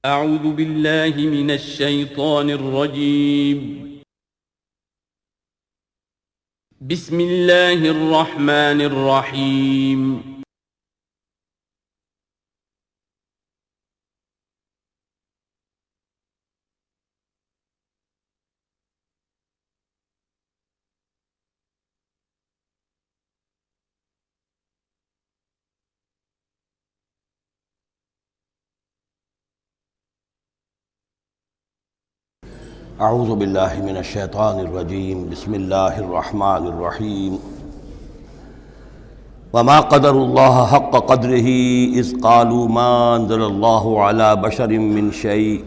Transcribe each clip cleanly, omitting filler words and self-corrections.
أعوذ بالله من الشيطان الرجيم. بسم الله الرحمن الرحيم. اعوذ باللہ من الشیطان الرجیم بسم اللہ الرحمن الرحیم وما قدر اللہ حق قدرہ اذ قالوا ما انزل اللہ علی بشر من شیء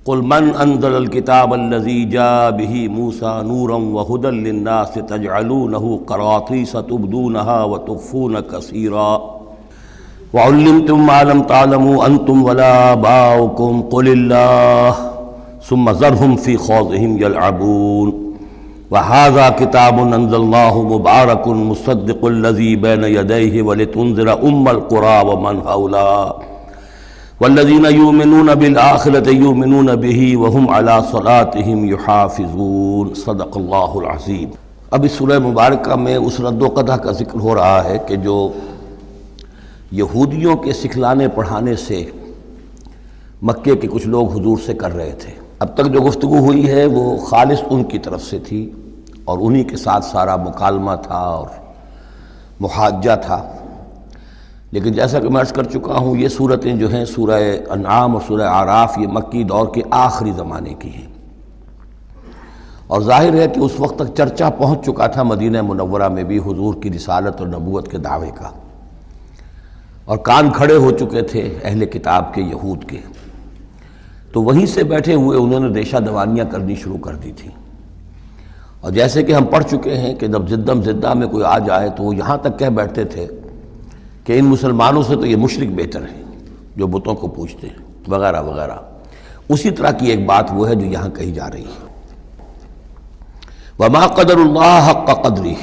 قل من انزل الکتاب الذی جاء بہ موسیٰ نورا وہدی للناس تجعلونہ قراطیس تبدونہا وتخفون کثیرا وعلمتم ما لم تعلموا انتم ولا آباؤکم قل اللہ ثم ذرهم في خوضهم يلعبون وهذا كتاب أنزلناه مبارك مصدق الذي بين يديه ولتنذر القرى ومن حولها والذين يؤمنون بالآخرة يؤمنون به وهم على صلاتهم يحافظون صدق اللہ العظیم۔ اب اس سورہ مبارکہ میں اس رد و قدح کا ذکر ہو رہا ہے کہ جو یہودیوں کے سکھلانے پڑھانے سے مکے کے کچھ لوگ حضور سے کر رہے تھے۔ اب تک جو گفتگو ہوئی ہے وہ خالص ان کی طرف سے تھی اور انہی کے ساتھ سارا مکالمہ تھا اور محاجہ تھا، لیکن جیسا کہ میں عرض کر چکا ہوں یہ صورتیں جو ہیں سورہ انعام اور سورہ اعراف یہ مکی دور کے آخری زمانے کی ہیں، اور ظاہر ہے کہ اس وقت تک چرچا پہنچ چکا تھا مدینہ منورہ میں بھی حضور کی رسالت اور نبوت کے دعوے کا، اور کان کھڑے ہو چکے تھے اہل کتاب کے یہود کے، تو وہیں سے بیٹھے ہوئے انہوں نے ریشہ دوانیاں کرنی شروع کر دی تھی۔ اور جیسے کہ ہم پڑھ چکے ہیں کہ جب زدم زدہ میں کوئی آ جائے تو وہ یہاں تک کہہ بیٹھتے تھے کہ ان مسلمانوں سے تو یہ مشرک بہتر ہیں جو بتوں کو پوجتے ہیں وغیرہ وغیرہ۔ اسی طرح کی ایک بات وہ ہے جو یہاں کہی جا رہی ہے، وما قدر اللہ حق قدرہ،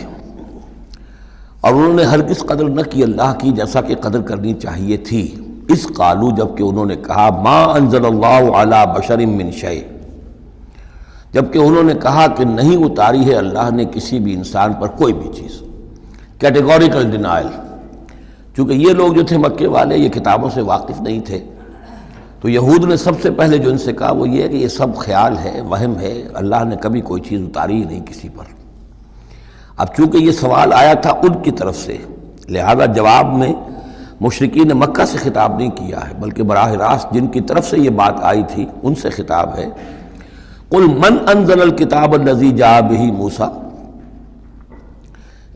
اور انہوں نے ہرگز قدر نہ کی اللہ کی جیسا کہ قدر کرنی چاہیے تھی۔ اس قالو، جبکہ انہوں نے کہا ما انزل اللہ علی بشر من شیء، جبکہ انہوں نے کہا کہ نہیں اتاری ہے اللہ نے کسی بھی انسان پر کوئی بھی چیز، کیٹیگوریکل ڈینائل۔ چونکہ یہ لوگ جو تھے مکے والے یہ کتابوں سے واقف نہیں تھے، تو یہود نے سب سے پہلے جو ان سے کہا وہ یہ ہے کہ یہ سب خیال ہے، وہم ہے، اللہ نے کبھی کوئی چیز اتاری ہی نہیں کسی پر۔ اب چونکہ یہ سوال آیا تھا ان کی طرف سے، لہذا جواب میں مشرکین مکہ سے خطاب نہیں کیا ہے، بلکہ براہ راست جن کی طرف سے یہ بات آئی تھی ان سے خطاب ہے۔ قل من انزل الکتاب الذی جاء بہ موسیٰ،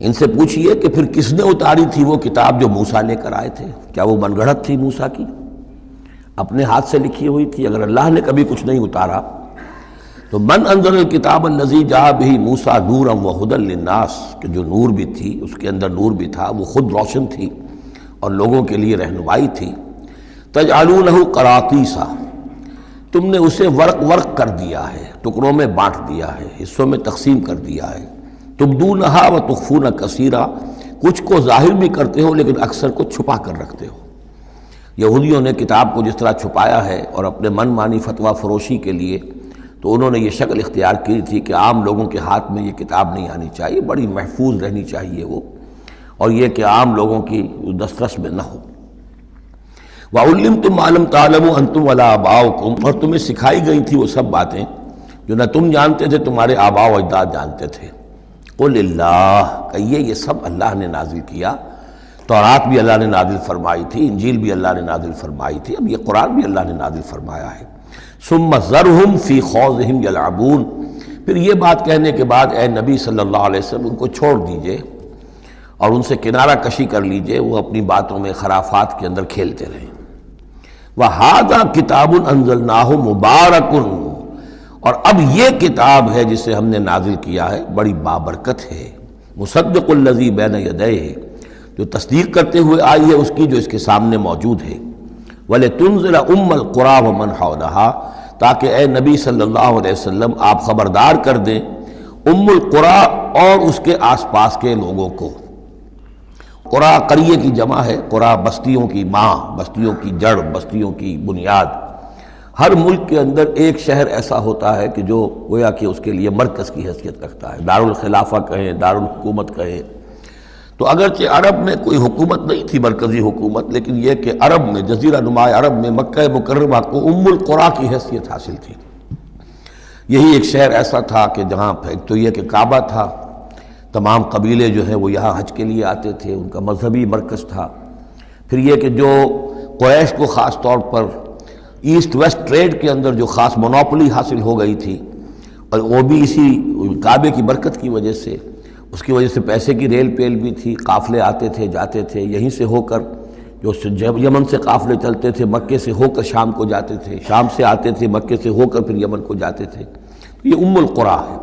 ان سے پوچھئے کہ پھر کس نے اتاری تھی وہ کتاب جو موسیٰ لے کر آئے تھے؟ کیا وہ من گھڑت تھی موسیٰ کی، اپنے ہاتھ سے لکھی ہوئی تھی؟ اگر اللہ نے کبھی کچھ نہیں اتارا تو من انزل الکتاب الذی جاء بہ موسیٰ نورا وہدی للناس، کہ جو نور بھی تھی اس کے اندر نور بھی تھا، وہ خود روشن تھی اور لوگوں کے لیے رہنمائی تھی۔ تجعلونہ قراطیسا، تم نے اسے ورق ورق کر دیا ہے، ٹکڑوں میں بانٹ دیا ہے، حصوں میں تقسیم کر دیا ہے۔ تبدونہا وتخفون کثیرا، کچھ کو ظاہر بھی کرتے ہو لیکن اکثر کو چھپا کر رکھتے ہو۔ یہودیوں نے کتاب کو جس طرح چھپایا ہے اور اپنے من مانی فتویٰ فروشی کے لیے تو انہوں نے یہ شکل اختیار کی تھی کہ عام لوگوں کے ہاتھ میں یہ کتاب نہیں آنی چاہیے، بڑی محفوظ رہنی چاہیے وہ، اور یہ کہ عام لوگوں کی دسترس میں نہ ہو۔ وَعُلِّمْتُمْ مَا لَمْ تَعْلَمُوا أَنْتُمْ وَلَا آبَاؤُكُمْ، اور تمہیں سکھائی گئی تھی وہ سب باتیں جو نہ تم جانتے تھے تمہارے آباء و اجداد جانتے تھے۔ قُلِ اللَّهُ، کہیے یہ سب اللہ نے نازل کیا، تورات بھی اللہ نے نازل فرمائی تھی، انجیل بھی اللہ نے نازل فرمائی تھی، اب یہ قرآن بھی اللہ نے نازل فرمایا ہے۔ ثُمَّ ذَرْهُمْ فِي خَوْضِهِمْ يَلْعَبُونَ، پھر یہ بات کہنے کے بعد اے نبی صلی اللہ علیہ وسلم ان کو چھوڑ دیجئے اور ان سے کنارہ کشی کر لیجئے، وہ اپنی باتوں میں خرافات کے اندر کھیلتے رہیں۔ وَهَذَا كِتَابٌ أَنزَلْنَاهُ مُبَارَكٌ، اور اب یہ کتاب ہے جسے ہم نے نازل کیا ہے بڑی بابرکت ہے، مصدق الذی بین یدیہ، جو تصدیق کرتے ہوئے آئی ہے اس کی جو اس کے سامنے موجود ہے۔ وَلِتُنذِرَ القرى ومن حولها، تاکہ اے نبی صلی اللہ علیہ وسلم آپ خبردار کر دیں القرى اور اس کے آس پاس کے لوگوں کو۔ قرا قریے کی جمع ہے، قرا بستیوں کی ماں، بستیوں کی جڑ، بستیوں کی بنیاد۔ ہر ملک کے اندر ایک شہر ایسا ہوتا ہے کہ جو گویا کہ اس کے لیے مرکز کی حیثیت رکھتا ہے، دارالخلافہ کہیں، دارالحکومت کہیں۔ تو اگرچہ عرب میں کوئی حکومت نہیں تھی، مرکزی حکومت، لیکن یہ کہ عرب میں، جزیرہ نما عرب میں مکہ مکرمہ کو ام القریٰ کی حیثیت حاصل تھی۔ یہی ایک شہر ایسا تھا کہ جہاں ایک تو یہ کہ کعبہ تھا، تمام قبیلے جو ہیں وہ یہاں حج کے لیے آتے تھے، ان کا مذہبی مرکز تھا۔ پھر یہ کہ جو قریش کو خاص طور پر ایسٹ ویسٹ ٹریڈ کے اندر جو خاص مونوپولی حاصل ہو گئی تھی، اور وہ بھی اسی کعبے کی برکت کی وجہ سے، اس کی وجہ سے پیسے کی ریل پیل بھی تھی، قافلے آتے تھے جاتے تھے، یہیں سے ہو کر جو یمن سے قافلے چلتے تھے، مکے سے ہو کر شام کو جاتے تھے، شام سے آتے تھے، مکے سے ہو کر پھر یمن کو جاتے تھے۔ یہ ام القریٰ ہے۔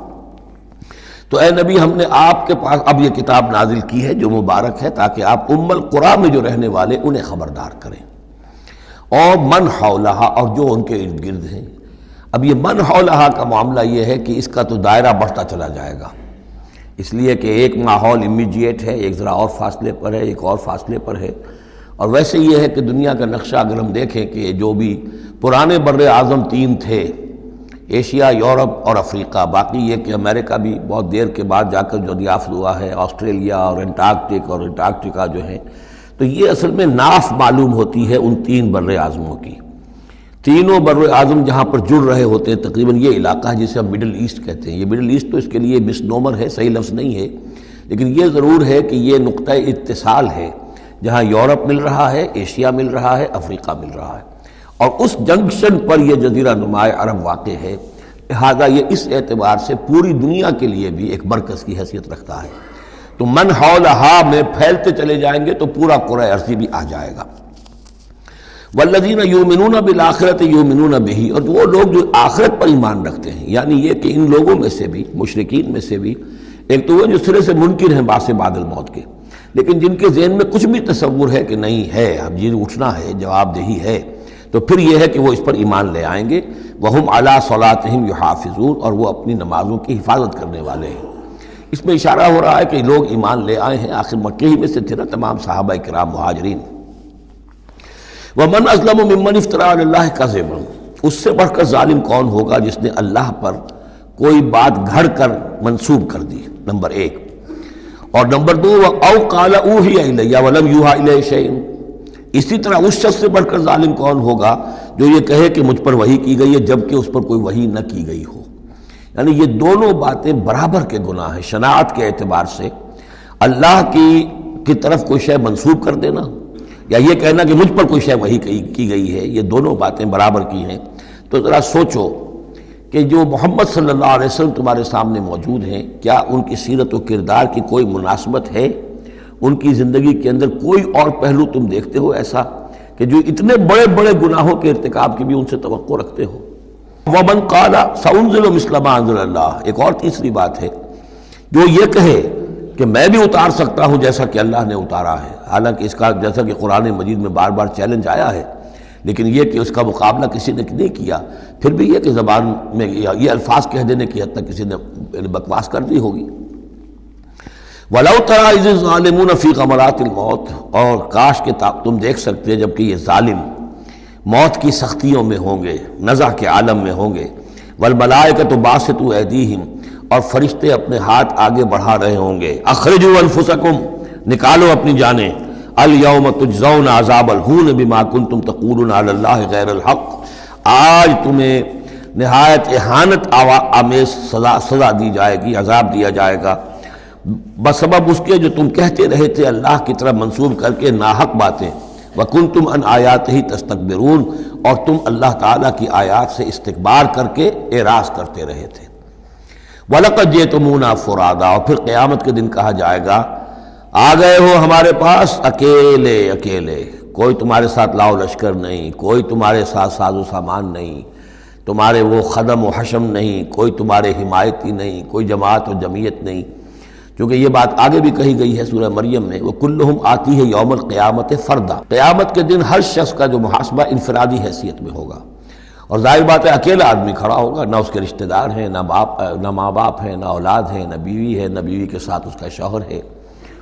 تو اے نبی، ہم نے آپ کے پاس اب یہ کتاب نازل کی ہے جو مبارک ہے، تاکہ آپ ام القریٰ میں جو رہنے والے انہیں خبردار کریں، اور من حولہا، اور جو ان کے ارد گرد ہیں۔ اب یہ من حولہا کا معاملہ یہ ہے کہ اس کا تو دائرہ بڑھتا چلا جائے گا، اس لیے کہ ایک ماحول امیجیٹ ہے، ایک ذرا اور فاصلے پر ہے، ایک اور فاصلے پر ہے۔ اور ویسے یہ ہے کہ دنیا کا نقشہ اگر ہم دیکھیں کہ جو بھی پرانے بر اعظم تین تھے، ایشیا، یورپ اور افریقہ، باقی یہ کہ امریکہ بھی بہت دیر کے بعد جا کر جو دریافت ہوا ہے، آسٹریلیا اور انٹارکٹک اور انٹارکٹیکا جو ہے، تو یہ اصل میں ناف معلوم ہوتی ہے ان تین بر اعظموں کی۔ تینوں بر اعظم جہاں پر جڑ رہے ہوتے ہیں، تقریباً یہ علاقہ ہے جسے ہم مڈل ایسٹ کہتے ہیں۔ یہ مڈل ایسٹ تو اس کے لیے مس نومر ہے، صحیح لفظ نہیں ہے، لیکن یہ ضرور ہے کہ یہ نقطہ اتصال ہے جہاں یورپ مل رہا ہے، ایشیا مل رہا ہے، افریقہ مل رہا ہے، اور اس جنکشن پر یہ جزیرہ نما عرب واقع ہے۔ لہذا یہ اس اعتبار سے پوری دنیا کے لیے بھی ایک مرکز کی حیثیت رکھتا ہے۔ تو من حولہا میں پھیلتے چلے جائیں گے تو پورا کرۂ ارضی بھی آ جائے گا۔ والذین یؤمنون بالآخرۃ یؤمنون بہ، اور وہ لوگ جو آخرت پر ایمان رکھتے ہیں، یعنی یہ کہ ان لوگوں میں سے بھی، مشرکین میں سے بھی، ایک تو وہ جو سرے سے منکر ہیں بعث بعد الموت کے، لیکن جن کے ذہن میں کچھ بھی تصور ہے کہ نہیں ہے، اب جی اٹھنا ہے، جواب دہی ہے، تو پھر یہ ہے کہ وہ اس پر ایمان لے آئیں گے۔ وہم علی صلاتہم یحافظون، اور وہ اپنی نمازوں کی حفاظت کرنے والے ہیں۔ اس میں اشارہ ہو رہا ہے کہ لوگ ایمان لے آئے ہیں، آخر مکہ ہی میں سے تھے نا تمام صحابہ کرام مہاجرین۔ ومن اظلم ممن افترى علی اللہ کذبا، اس سے بڑھ کر ظالم کون ہوگا جس نے اللہ پر کوئی بات گھڑ کر منسوب کر دی، نمبر ایک۔ اور نمبر دو، او قال اوحی الی ولم یوحى الی شیء، اسی طرح اس شخص سے بڑھ کر ظالم کون ہوگا جو یہ کہے کہ مجھ پر وحی کی گئی ہے جبکہ اس پر کوئی وحی نہ کی گئی ہو۔ یعنی یہ دونوں باتیں برابر کے گناہ ہیں شناعت کے اعتبار سے، اللہ کی طرف کوئی شے منسوب کر دینا یا یہ کہنا کہ مجھ پر کوئی شے وحی کی گئی ہے، یہ دونوں باتیں برابر کی ہیں۔ تو ذرا سوچو کہ جو محمد صلی اللہ علیہ وسلم تمہارے سامنے موجود ہیں، کیا ان کی سیرت و کردار کی کوئی مناسبت ہے؟ ان کی زندگی کے اندر کوئی اور پہلو تم دیکھتے ہو ایسا کہ جو اتنے بڑے بڑے گناہوں کے ارتکاب کی بھی ان سے توقع رکھتے ہو؟ وَمَنْ قَالَ سَأُنزِلُ مِثْلَ مَا أَنزَلَ اللَّهُ، ایک اور تیسری بات ہے، جو یہ کہے کہ میں بھی اتار سکتا ہوں جیسا کہ اللہ نے اتارا ہے، حالانکہ اس کا جیسا کہ قرآن مجید میں بار بار چیلنج آیا ہے، لیکن یہ کہ اس کا مقابلہ کسی نے نہیں کیا، پھر بھی یہ کہ زبان میں یہ الفاظ کہہ دینے کی حد تک کسی نے بکواس کر دی ہوگی۔ وَلَوْ تَرَىٰ إِذِ الظَّالِمُونَ فِي غَمَرَاتِ الْمَوْتِ، اور کاش کہ تم دیکھ سکتے جبکہ یہ ظالم موت کی سختیوں میں ہوں گے، نزع کے عالم میں ہوں گے، وَالْمَلَائِكَةُ بَاسِطُو أَيْدِيهِمْ، اور فرشتے اپنے ہاتھ آگے بڑھا رہے ہوں گے، اخرجوا انفسکم، نکالو اپنی جانیں، الیوم تجزون عذاب الہون بما کنتم تقولون علی اللہ غیر الحق، آج تمہیں نہایت اہانت آمیز سزا دی جائے گی، عذاب دیا جائے گا بسبب اس کے جو تم کہتے رہے تھے اللہ کی طرف منسوب کر کے ناحق باتیں، وَكُنْتُمْ عَنْ آيَاتِهِ تَسْتَكْبِرُونَ، اور تم اللہ تعالیٰ کی آیات سے استکبار کر کے اعراض کرتے رہے تھے۔ وَلَقَدْ جِئْتُمُونَا فُرَادًا، اور پھر قیامت کے دن کہا جائے گا آ گئے ہو ہمارے پاس اکیلے اکیلے، کوئی تمہارے ساتھ لاؤ لشکر نہیں، کوئی تمہارے ساتھ ساز و سامان نہیں، تمہارے وہ خدم و حشم نہیں، کوئی تمہارے حمایتی نہیں، کوئی جماعت و جمعیت نہیں، کیونکہ یہ بات آگے بھی کہی گئی ہے سورہ مریم میں، وَكُلُّهُمْ آتِيهِ يَوْمَ الْقِيَامَةِ فَرْدًا، قیامت کے دن ہر شخص کا جو محاسبہ انفرادی حیثیت میں ہوگا، اور ظاہر بات ہے اکیلا آدمی کھڑا ہوگا، نہ اس کے رشتہ دار ہیں، نہ ماں باپ ہیں، نہ اولاد ہیں، نہ بیوی ہے، نہ بیوی کے ساتھ اس کا شوہر ہے،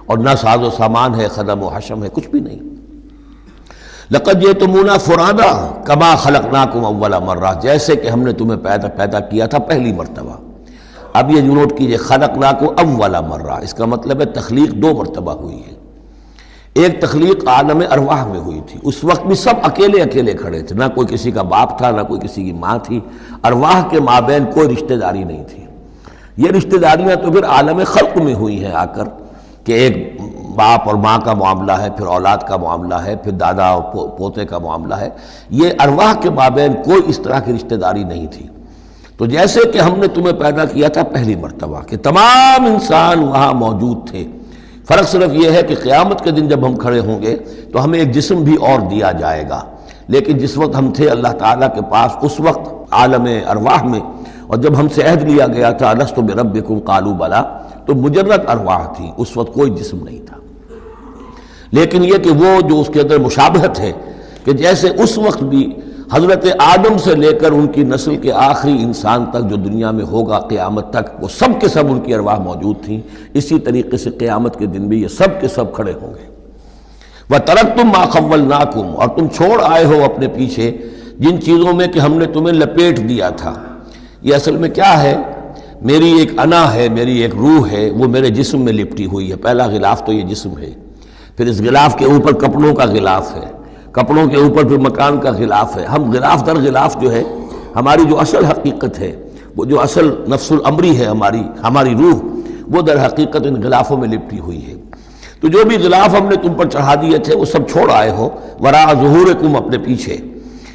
اور نہ ساز و سامان ہے، خدم و حشم ہے، کچھ بھی نہیں۔ لقد جئتمونا فرادا کما خلقناکم اول مرہ، جیسے کہ ہم نے تمہیں پیدا کیا تھا پہلی مرتبہ۔ اب یہ نوٹ کیجئے، خلقناکم اول مرہ، اس کا مطلب ہے تخلیق دو مرتبہ ہوئی ہے۔ ایک تخلیق عالم ارواح میں ہوئی تھی، اس وقت بھی سب اکیلے اکیلے کھڑے تھے، نہ کوئی کسی کا باپ تھا، نہ کوئی کسی کی ماں تھی، ارواح کے مابین کوئی رشتہ داری نہیں تھی۔ یہ رشتہ داریاں تو پھر عالم خلق میں ہوئی ہیں آ کر، کہ ایک باپ اور ماں کا معاملہ ہے، پھر اولاد کا معاملہ ہے، پھر دادا اور پوتے کا معاملہ ہے۔ یہ ارواح کے مابین کوئی اس طرح کی رشتہ داری نہیں تھی۔ تو جیسے کہ ہم نے تمہیں پیدا کیا تھا پہلی مرتبہ، کہ تمام انسان وہاں موجود تھے، فرق صرف یہ ہے کہ قیامت کے دن جب ہم کھڑے ہوں گے تو ہمیں ایک جسم بھی اور دیا جائے گا، لیکن جس وقت ہم تھے اللہ تعالیٰ کے پاس اس وقت عالم ارواح میں، اور جب ہم سے عہد لیا گیا تھا الست بربکم قالوا بلی، تو مجرد ارواح تھی، اس وقت کوئی جسم نہیں تھا۔ لیکن یہ کہ وہ جو اس کے اندر مشابہت ہے کہ جیسے اس وقت بھی حضرت آدم سے لے کر ان کی نسل کے آخری انسان تک جو دنیا میں ہوگا قیامت تک، وہ سب کے سب ان کی ارواح موجود تھیں، اسی طریقے سے قیامت کے دن بھی یہ سب کے سب کھڑے ہوں گے۔ وَتَرَكْتُمْ مَا خَوَّلْنَاكُمْ، اور تم چھوڑ آئے ہو اپنے پیچھے جن چیزوں میں کہ ہم نے تمہیں لپیٹ دیا تھا۔ یہ اصل میں کیا ہے؟ میری ایک انا ہے، میری ایک روح ہے، وہ میرے جسم میں لپٹی ہوئی ہے۔ پہلا غلاف تو یہ جسم ہے، پھر اس غلاف کے اوپر کپڑوں کا غلاف ہے، کپڑوں کے اوپر پھر مکان کا غلاف ہے۔ ہم غلاف در غلاف جو ہے، ہماری جو اصل حقیقت ہے، وہ جو اصل نفس الامری ہے ہماری روح، وہ در حقیقت ان غلافوں میں لپٹی ہوئی ہے۔ تو جو بھی غلاف ہم نے تم پر چڑھا دیے تھے وہ سب چھوڑ آئے ہو، وراء ظہورکم، اپنے پیچھے۔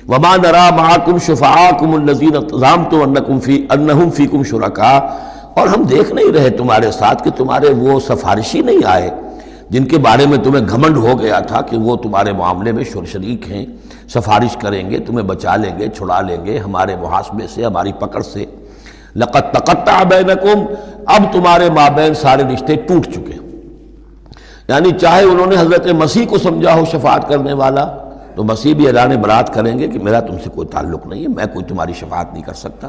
وما نرى معكم شفعاءكم الذين زعمتم انهم فيكم شركاء، اور ہم دیکھ نہیں رہے تمہارے ساتھ کہ تمہارے وہ سفارشی نہیں آئے جن کے بارے میں تمہیں گھمنڈ ہو گیا تھا کہ وہ تمہارے معاملے میں شریک ہیں، سفارش کریں گے، تمہیں بچا لیں گے، چھڑا لیں گے ہمارے محاسبے سے، ہماری پکڑ سے۔ لقد تقطع بینکم، اب تمہارے مابین سارے رشتے ٹوٹ چکے۔ یعنی چاہے انہوں نے حضرت مسیح کو سمجھا ہو شفاعت کرنے والا، تو مسیح بھی اعلان برات کریں گے کہ میرا تم سے کوئی تعلق نہیں ہے، میں کوئی تمہاری شفاعت نہیں کر سکتا۔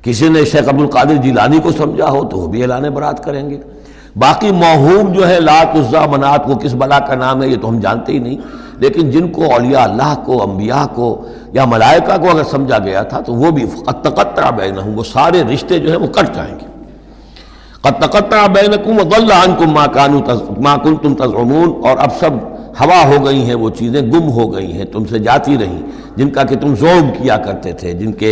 کسی نے شیخ عبد القادر جیلانی کو سمجھا ہو تو وہ بھی اعلان برات کریں گے۔ باقی موہوم جو ہے لات عزا منات، وہ کس بلا کا نام ہے یہ تو ہم جانتے ہی نہیں، لیکن جن کو اولیاء اللہ کو، انبیاء کو یا ملائکہ کو اگر سمجھا گیا تھا تو وہ بھی قد تقطع بینہم، وہ سارے رشتے جو ہیں وہ کٹ جائیں گے۔ قد تقطع بینکم وضل عنکم ما کنتم تزعمون، اور اب سب ہوا ہو گئی ہیں، وہ چیزیں گم ہو گئی ہیں، تم سے جاتی رہیں جن کا کہ تم زوم کیا کرتے تھے، جن کے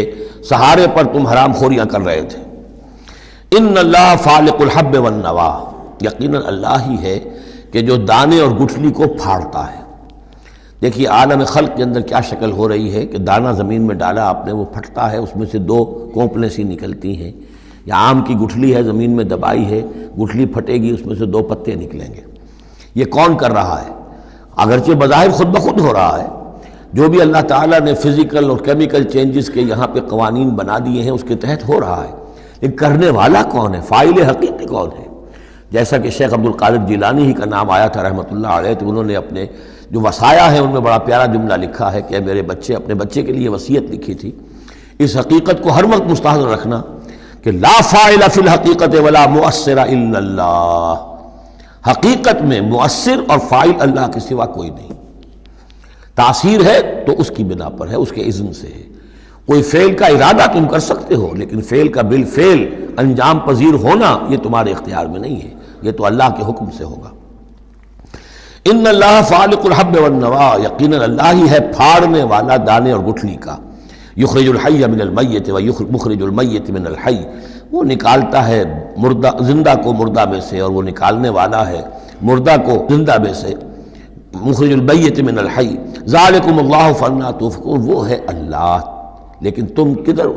سہارے پر تم حرام خوریاں کر رہے تھے۔ ان اللہ فالق الحب والنوا، یقیناً اللہ ہی ہے کہ جو دانے اور گٹھلی کو پھاڑتا ہے۔ دیکھیے عالم خلق کے اندر کیا شکل ہو رہی ہے کہ دانہ زمین میں ڈالا آپ نے، وہ پھٹتا ہے، اس میں سے دو کونپلیں سی نکلتی ہیں، یا آم کی گٹھلی ہے زمین میں دبائی ہے، گٹھلی پھٹے گی، اس میں سے دو پتے نکلیں گے۔ یہ کون کر رہا ہے؟ اگرچہ بظاہر خود بخود ہو رہا ہے، جو بھی اللہ تعالیٰ نے فزیکل اور کیمیکل چینجز کے یہاں پہ قوانین بنا دیے ہیں اس کے تحت ہو رہا ہے، لیکن کرنے والا کون ہے؟ فاعل حقیقی کون ہے؟ جیسا کہ شیخ عبد القادر جیلانی ہی کا نام آیا تھا رحمۃ اللہ علیہ، تو انہوں نے اپنے جو وصایا ہیں ان میں بڑا پیارا جملہ لکھا ہے کہ میرے بچے، اپنے بچے کے لیے وصیت لکھی تھی، اس حقیقت کو ہر وقت مستحضر رکھنا کہ لا فاعل فی الحقیقت ولا مؤثر الا اللہ، حقیقت میں مؤثر اور فاعل اللہ کے سوا کوئی نہیں۔ تاثیر ہے تو اس کی بنا پر ہے، اس کے اذن سے ہے۔ کوئی فعل کا ارادہ تم کر سکتے ہو، لیکن فعل کا بالفعل انجام پذیر ہونا یہ تمہارے اختیار میں نہیں ہے، یہ تو اللہ کے حکم سے ہوگا۔ ان اللہ فالق الحب والنوا، یقیناً اللہ ہی ہے پھاڑنے والا دانے اور گٹھلی کا۔ یخرج الحی من المیت ومخرج المیت من الحی، وہ نکالتا ہے مردہ زندہ کو مردہ میں سے، اور وہ نکالنے والا ہے مردہ کو زندہ میں سے۔ مخرج المیت من الحی ذالکم اللہ فانا تؤفکون، وہ ہے اللہ، لیکن تم کدھر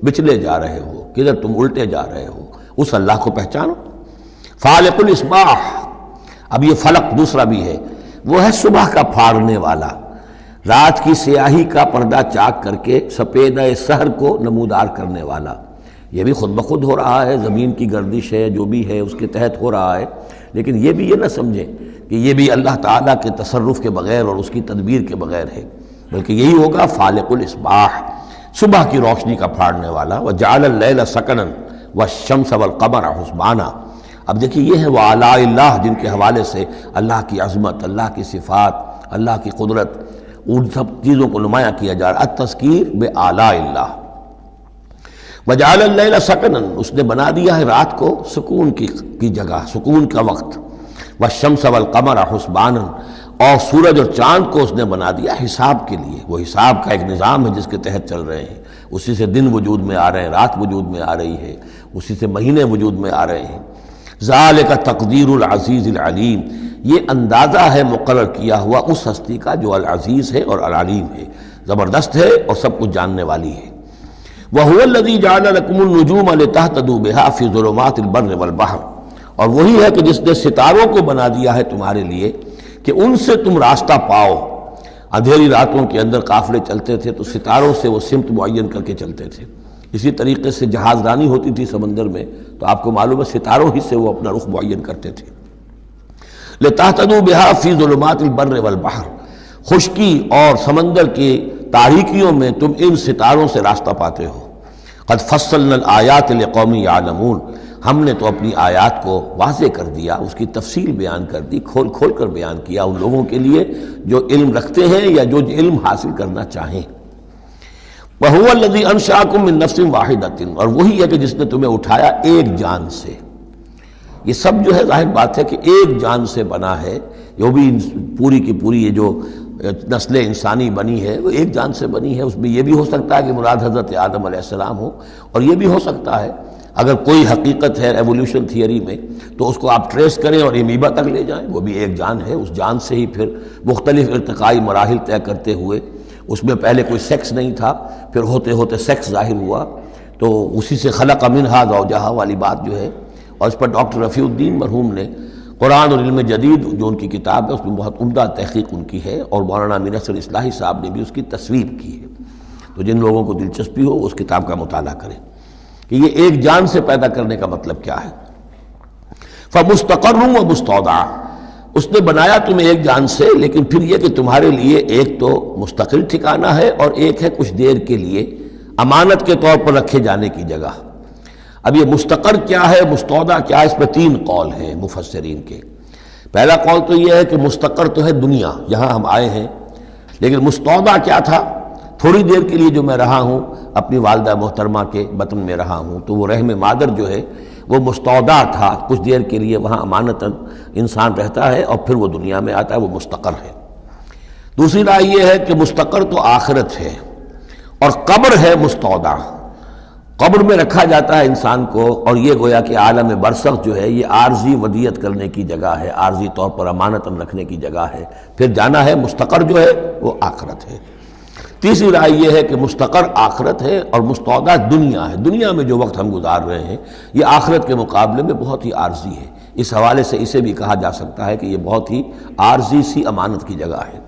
بچلے جا رہے ہو، کدھر تم الٹے جا رہے ہو، اس اللہ کو پہچانو۔ فالق الاصباح، اب یہ فلق دوسرا بھی ہے، وہ ہے صبح کا پھاڑنے والا، رات کی سیاہی کا پردہ چاک کر کے سپیدہ سحر کو نمودار کرنے والا۔ یہ بھی خود بخود ہو رہا ہے، زمین کی گردش ہے، جو بھی ہے اس کے تحت ہو رہا ہے، لیکن یہ بھی یہ نہ سمجھیں کہ یہ بھی اللہ تعالیٰ کے تصرف کے بغیر اور اس کی تدبیر کے بغیر ہے، بلکہ یہی ہوگا فالق الاصباح، صبح کی روشنی کا پھاڑنے والا۔ وجعل اللیل سکنا والشمس والقمر حسبانا، اب دیکھیے یہ ہے وہ آلاء اللہ جن کے حوالے سے اللہ کی عظمت، اللہ کی صفات، اللہ کی قدرت، ان سب چیزوں کو نمایاں کیا جا رہا ہے۔ التذکیر بآلاء اللہ۔ وجعل اللیل سکنا، اس نے بنا دیا ہے رات کو سکون کی جگہ، سکون کا وقت۔ والشمس والقمر حسبانا، اور سورج اور چاند کو اس نے بنا دیا حساب کے لیے، وہ حساب کا ایک نظام ہے جس کے تحت چل رہے ہیں، اسی سے دن وجود میں آ رہے ہیں، رات وجود میں آ رہی ہے، اسی سے مہینے وجود میں آ رہے ہیں۔ ذالک تقدیر العزیز العلیم، یہ اندازہ ہے مقرر کیا ہوا اس ہستی کا جو العزیز ہے اور العلیم ہے، زبردست ہے اور سب کچھ جاننے والی ہے۔ وَهُوَ الَّذِي جَعَلَ لَكُمُ النُّجُومَ لِتَهْتَدُوا بِهَا فِي ظُلُمَاتِ الْبَرِّ وَالْبَحْرِ، اور وہی ہے کہ جس نے ستاروں کو بنا دیا ہے تمہارے لیے کہ ان سے تم راستہ پاؤ۔ اندھیری راتوں کے اندر قافلے چلتے تھے تو ستاروں سے وہ سمت معین کر کے چلتے تھے، اسی طریقے سے جہاز رانی ہوتی تھی سمندر میں تو آپ کو معلوم ہے ستاروں ہی سے وہ اپنا رخ معین کرتے تھے۔ لِتَهْتَدُوا بِهَا فِي ظُلُمَاتِ الْبَرِّ وَالْبَحْرِ، خشکی اور سمندر کی تاریکیوں میں تم ان ستاروں سے راستہ پاتے ہو۔ قد فصلنا الآیات لقوم یعلمون، ہم نے تو اپنی آیات کو واضح کر دیا، اس کی تفصیل بیان کر دی، کھول کھول کر بیان کیا ان لوگوں کے لیے جو علم رکھتے ہیں یا جو علم حاصل کرنا چاہیں۔ وَهُوَ الَّذِي أَنشَأَكُم مِّن نَّفْسٍ وَاحِدَةٍ، اور وہی ہے کہ جس نے تمہیں اٹھایا ایک جان سے۔ یہ سب جو ہے ظاہر بات ہے کہ ایک جان سے بنا ہے، جو بھی پوری کی پوری یہ جو نسل انسانی بنی ہے وہ ایک جان سے بنی ہے۔ اس میں یہ بھی ہو سکتا ہے کہ مراد حضرت آدم علیہ السلام ہو، اور یہ بھی ہو سکتا ہے اگر کوئی حقیقت ہے ایولیوشن تھیوری میں تو اس کو آپ ٹریس کریں اور امیبا تک لے جائیں، وہ بھی ایک جان ہے۔ اس جان سے ہی پھر مختلف ارتقائی مراحل طے کرتے ہوئے، اس میں پہلے کوئی سیکس نہیں تھا، پھر ہوتے ہوتے سیکس ظاہر ہوا، تو اسی سے خلق منہا زوجہا والی بات جو ہے، اور اس پر ڈاکٹر رفیع الدین مرحوم نے قرآن اور علم جدید جو ان کی کتاب ہے اس میں بہت عمدہ تحقیق ان کی ہے، اور مولانا امین اصغر اصلاحی صاحب نے بھی اس کی تصویب کی ہے۔ تو جن لوگوں کو دلچسپی ہو اس کتاب کا مطالعہ کریں کہ یہ ایک جان سے پیدا کرنے کا مطلب کیا ہے۔ فَمُسْتَقَرٌّ وَمُسْتَوْدَعٌ، اس نے بنایا تمہیں ایک جان سے، لیکن پھر یہ کہ تمہارے لیے ایک تو مستقل ٹھکانہ ہے اور ایک ہے کچھ دیر کے لیے امانت کے طور پر رکھے جانے کی جگہ۔ اب یہ مستقر کیا ہے، مستودع کیا ہے، اس میں تین قول ہیں مفسرین کے۔ پہلا قول تو یہ ہے کہ مستقر تو ہے دنیا، یہاں ہم آئے ہیں، لیکن مستودع کیا تھا، تھوڑی دیر کے لیے جو میں رہا ہوں اپنی والدہ محترمہ کے بطن میں رہا ہوں، تو وہ رحم مادر جو ہے وہ مستودع تھا، کچھ دیر کے لیے وہاں امانتاً انسان رہتا ہے اور پھر وہ دنیا میں آتا ہے، وہ مستقر ہے۔ دوسری رائے یہ ہے کہ مستقر تو آخرت ہے اور قبر ہے مستودع، قبر میں رکھا جاتا ہے انسان کو، اور یہ گویا کہ عالم برزخ جو ہے یہ عارضی ودیت کرنے کی جگہ ہے، عارضی طور پر امانتاً رکھنے کی جگہ ہے، پھر جانا ہے۔ مستقر جو ہے وہ آخرت ہے۔ تیسری رائے یہ ہے کہ مستقر آخرت ہے اور مستودع دنیا ہے، دنیا میں جو وقت ہم گزار رہے ہیں یہ آخرت کے مقابلے میں بہت ہی عارضی ہے۔ اس حوالے سے اسے بھی کہا جا سکتا ہے کہ یہ بہت ہی عارضی سی امانت کی جگہ ہے۔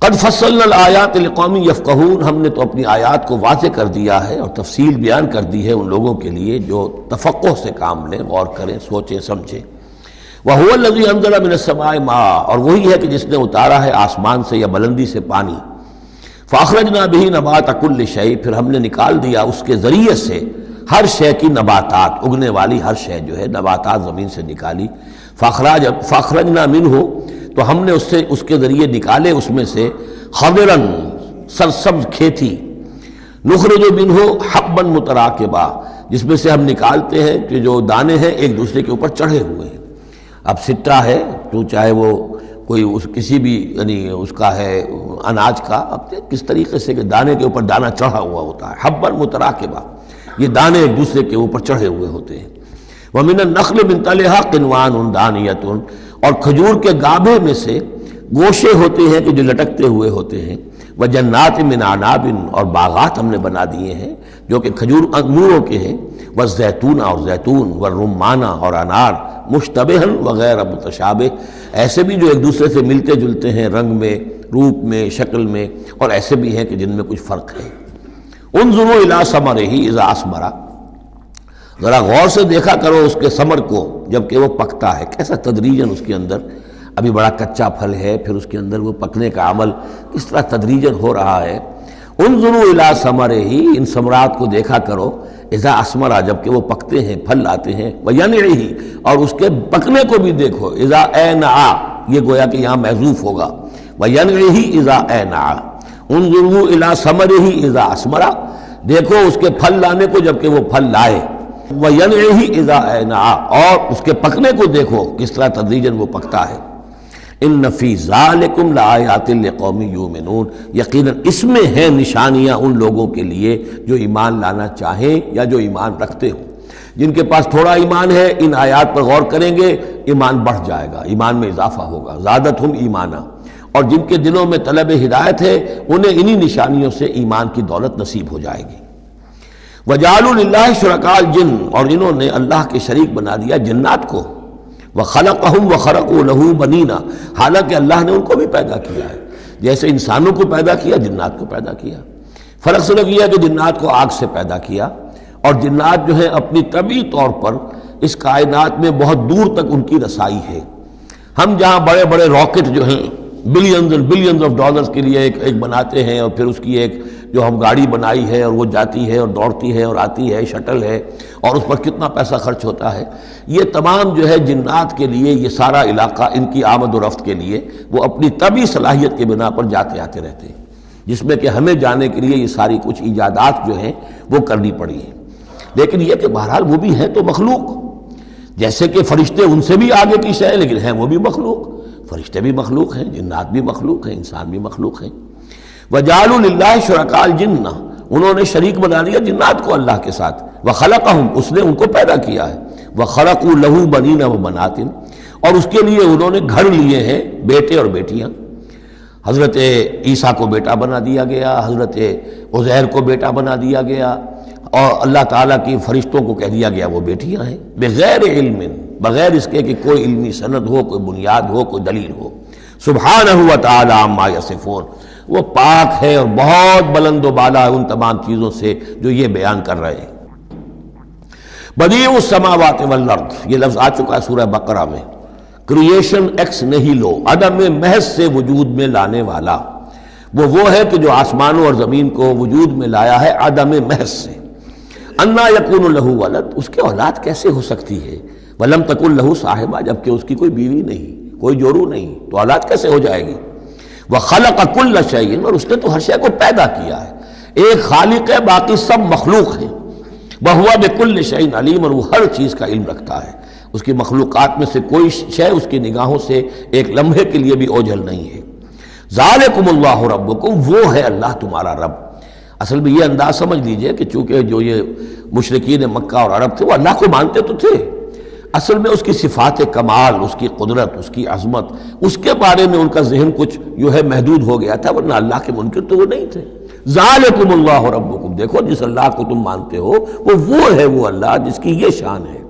قد فصلنا الآیات لقوم یفقہون، ہم نے تو اپنی آیات کو واضح کر دیا ہے اور تفصیل بیان کر دی ہے ان لوگوں کے لیے جو تفقہ سے کام لیں، غور کریں، سوچیں سمجھیں۔ وَهُوَ الَّذِي أَنزَلَ مِنَ السَّمَاءِ مَاءً، اور وہی ہے کہ جس نے اتارا ہے آسمان سے یا بلندی سے پانی۔ فَأَخْرَجْنَا بِهِ نَبَاتَ كُلِّ شَيْءٍ، پھر ہم نے نکال دیا اس کے ذریعے سے ہر شے کی نباتات، اگنے والی ہر شے جو ہے نباتات زمین سے نکالی۔ فَأَخْرَجْنَا مِنْهُ، تو ہم نے اس کے ذریعے نکالے اس میں سے خضراً، سرسبز کھیتی، نخرج منہ حبا متراکبا، جس میں سے ہم نکالتے ہیں کہ جو دانے ہیں ایک دوسرے کے اوپر چڑھے ہوئے ہیں۔ اب سٹا ہے تو چاہے وہ کوئی کسی بھی یعنی اس کا ہے اناج کا، اب کس طریقے سے کہ دانے کے اوپر دانہ چڑھا ہوا ہوتا ہے، حبا متراکبا، یہ دانے ایک دوسرے کے اوپر چڑھے ہوئے ہوتے ہیں۔ وَمِنَ النَّخْلِ مِن طَلْعِهَا قِنْوَانٌ دَانِيَةٌ، اور کھجور کے گابھے میں سے گوشے ہوتے ہیں کہ جو لٹکتے ہوئے ہوتے ہیں۔ وَجَنَّاتٍ مِّنْ أَعْنَابٍ، اور باغات ہم نے بنا دیے ہیں جو کہ کھجور انگوروں کے ہیں۔ وَالزَّيْتُونَ، اور زیتون، وَالرُّمَّانَ، اور انار، مُشْتَبِهًا وَغَيْرَ مُتَشَابِهٍ، ایسے بھی جو ایک دوسرے سے ملتے جلتے ہیں رنگ میں، روپ میں، شکل میں، اور ایسے بھی ہیں کہ جن میں کچھ فرق ہے۔ انظروا إِلَىٰ ثَمَرِهِ إِذَا أَثْمَرَ، ذرا غور سے دیکھا کرو اس کے ثمر کو جب کہ وہ پکتا ہے، کیسا تدریجاً اس کے اندر، ابھی بڑا کچا پھل ہے، پھر اس کے اندر وہ پکنے کا عمل کس طرح تدریجاً ہو رہا ہے۔ انظروا الی ثمرہ، ان ثمرات کو دیکھا کرو، اذا اسمرا جب کہ وہ پکتے ہیں پھل لاتے ہیں، وینعہ اور اس کے پکنے کو بھی دیکھو، اذا اینعا یہ گویا کہ یہاں محذوف ہوگا، وینعہ اذا اینعا، انظروا الی ثمرہ اذا اسمرا دیکھو اس کے پھل لانے کو جب کہ وہ پھل لائے، وینعہ اذا اینعا اور اس کے پکنے کو دیکھو کس طرح تدریجاً وہ پکتا ہے۔ ان فی ذالکم لآیات لقوم یؤمنون، یقیناً اس میں ہیں نشانیاں ان لوگوں کے لیے جو ایمان لانا چاہیں یا جو ایمان رکھتے ہوں۔ جن کے پاس تھوڑا ایمان ہے ان آیات پر غور کریں گے، ایمان بڑھ جائے گا، ایمان میں اضافہ ہوگا، زادتہم ایمانا، اور جن کے دلوں میں طلب ہدایت ہے انہیں انہی نشانیوں سے ایمان کی دولت نصیب ہو جائے گی۔ وجعلوا للہ شرکاء الجن، اور انہوں نے اللہ کے شریک بنا دیا جنات کو، وخلقہم وخرقوا لہ بنینا، حالانکہ اللہ نے ان کو بھی پیدا کیا ہے، جیسے انسانوں کو پیدا کیا جنات کو پیدا کیا۔ فرق صرف یہ ہے کہ جنات کو آگ سے پیدا کیا، اور جنات جو ہیں اپنی طبعی طور پر اس کائنات میں بہت دور تک ان کی رسائی ہے۔ ہم جہاں بڑے بڑے راکٹ جو ہیں billions and billions of dollars کے لیے ایک بناتے ہیں، اور پھر اس کی ایک جو ہم گاڑی بنائی ہے اور وہ جاتی ہے اور دوڑتی ہے اور آتی ہے، شٹل ہے، اور اس پر کتنا پیسہ خرچ ہوتا ہے، یہ تمام جو ہے جنات کے لیے یہ سارا علاقہ ان کی آمد و رفت کے لیے وہ اپنی طبعی صلاحیت کے بنا پر جاتے آتے رہتے ہیں، جس میں کہ ہمیں جانے کے لیے یہ ساری کچھ ایجادات جو ہیں وہ کرنی پڑی ہیں۔ لیکن یہ کہ بہرحال وہ بھی ہیں تو مخلوق، جیسے کہ فرشتے ان سے بھی آگے کی شے لیکن ہیں وہ بھی مخلوق، فرشتے بھی مخلوق ہیں، جنات بھی مخلوق ہیں، انسان بھی مخلوق ہیں۔ وجعلوا للہ شرکاء الجن، انہوں نے شریک بنا دیا جنات کو اللہ کے ساتھ، وخلقہم اس نے ان کو پیدا کیا ہے، وخرقوا لہ بنین وبنات، اور اس کے لیے انہوں نے گھر لیے ہیں بیٹے اور بیٹیاں۔ حضرت عیسیٰ کو بیٹا بنا دیا گیا، حضرت عزیر کو بیٹا بنا دیا گیا، اور اللہ تعالیٰ کی فرشتوں کو کہہ دیا گیا وہ بیٹیاں ہیں، بغیر علم، بغیر اس کے کہ کوئی علمی سند ہو، کوئی بنیاد ہو، کوئی دلیل ہو۔ سبحانہ و تعالی عما یصفون، وہ پاک ہے اور بہت بلند و بالا ہے ان تمام چیزوں سے جو یہ بیان کر رہے ہیں۔ بدیع السماوات والارض، یہ لفظ آ چکا ہے سورہ بقرہ میں، کریشن ایکس نہیلو، عدم محض سے وجود میں لانے والا، وہ ہے کہ جو آسمانوں اور زمین کو وجود میں لایا ہے عدم محض سے۔ انا یکون لہ ولد، اس کے اولاد کیسے ہو سکتی ہے، ولم تکن لہ صاحبہ، جبکہ اس کی کوئی بیوی نہیں، کوئی جورو نہیں، تو اولاد کیسے ہو جائے گی۔ وخلق کل شیء، اور اس نے تو ہر شے کو پیدا کیا ہے، ایک خالق ہے باقی سب مخلوق ہیں، وہو بکل شیء علیم، اور وہ ہر چیز کا علم رکھتا ہے، اس کی مخلوقات میں سے کوئی شے اس کی نگاہوں سے ایک لمحے کے لیے بھی اوجھل نہیں ہے۔ ذالکم اللہ ربکم، وہ ہے اللہ تمہارا رب۔ اصل میں یہ انداز سمجھ لیجئے کہ چونکہ جو یہ مشرکین مکہ اور عرب تھے وہ اللہ کو مانتے تو تھے، اصل میں اس کی صفات کمال، اس کی قدرت، اس کی عظمت، اس کے بارے میں ان کا ذہن کچھ جو ہے محدود ہو گیا تھا، ورنہ اللہ کے منکر تو وہ نہیں تھے۔ ذالکم اللہ ربکم، دیکھو جس اللہ کو تم مانتے ہو وہ ہے وہ اللہ جس کی یہ شان ہے۔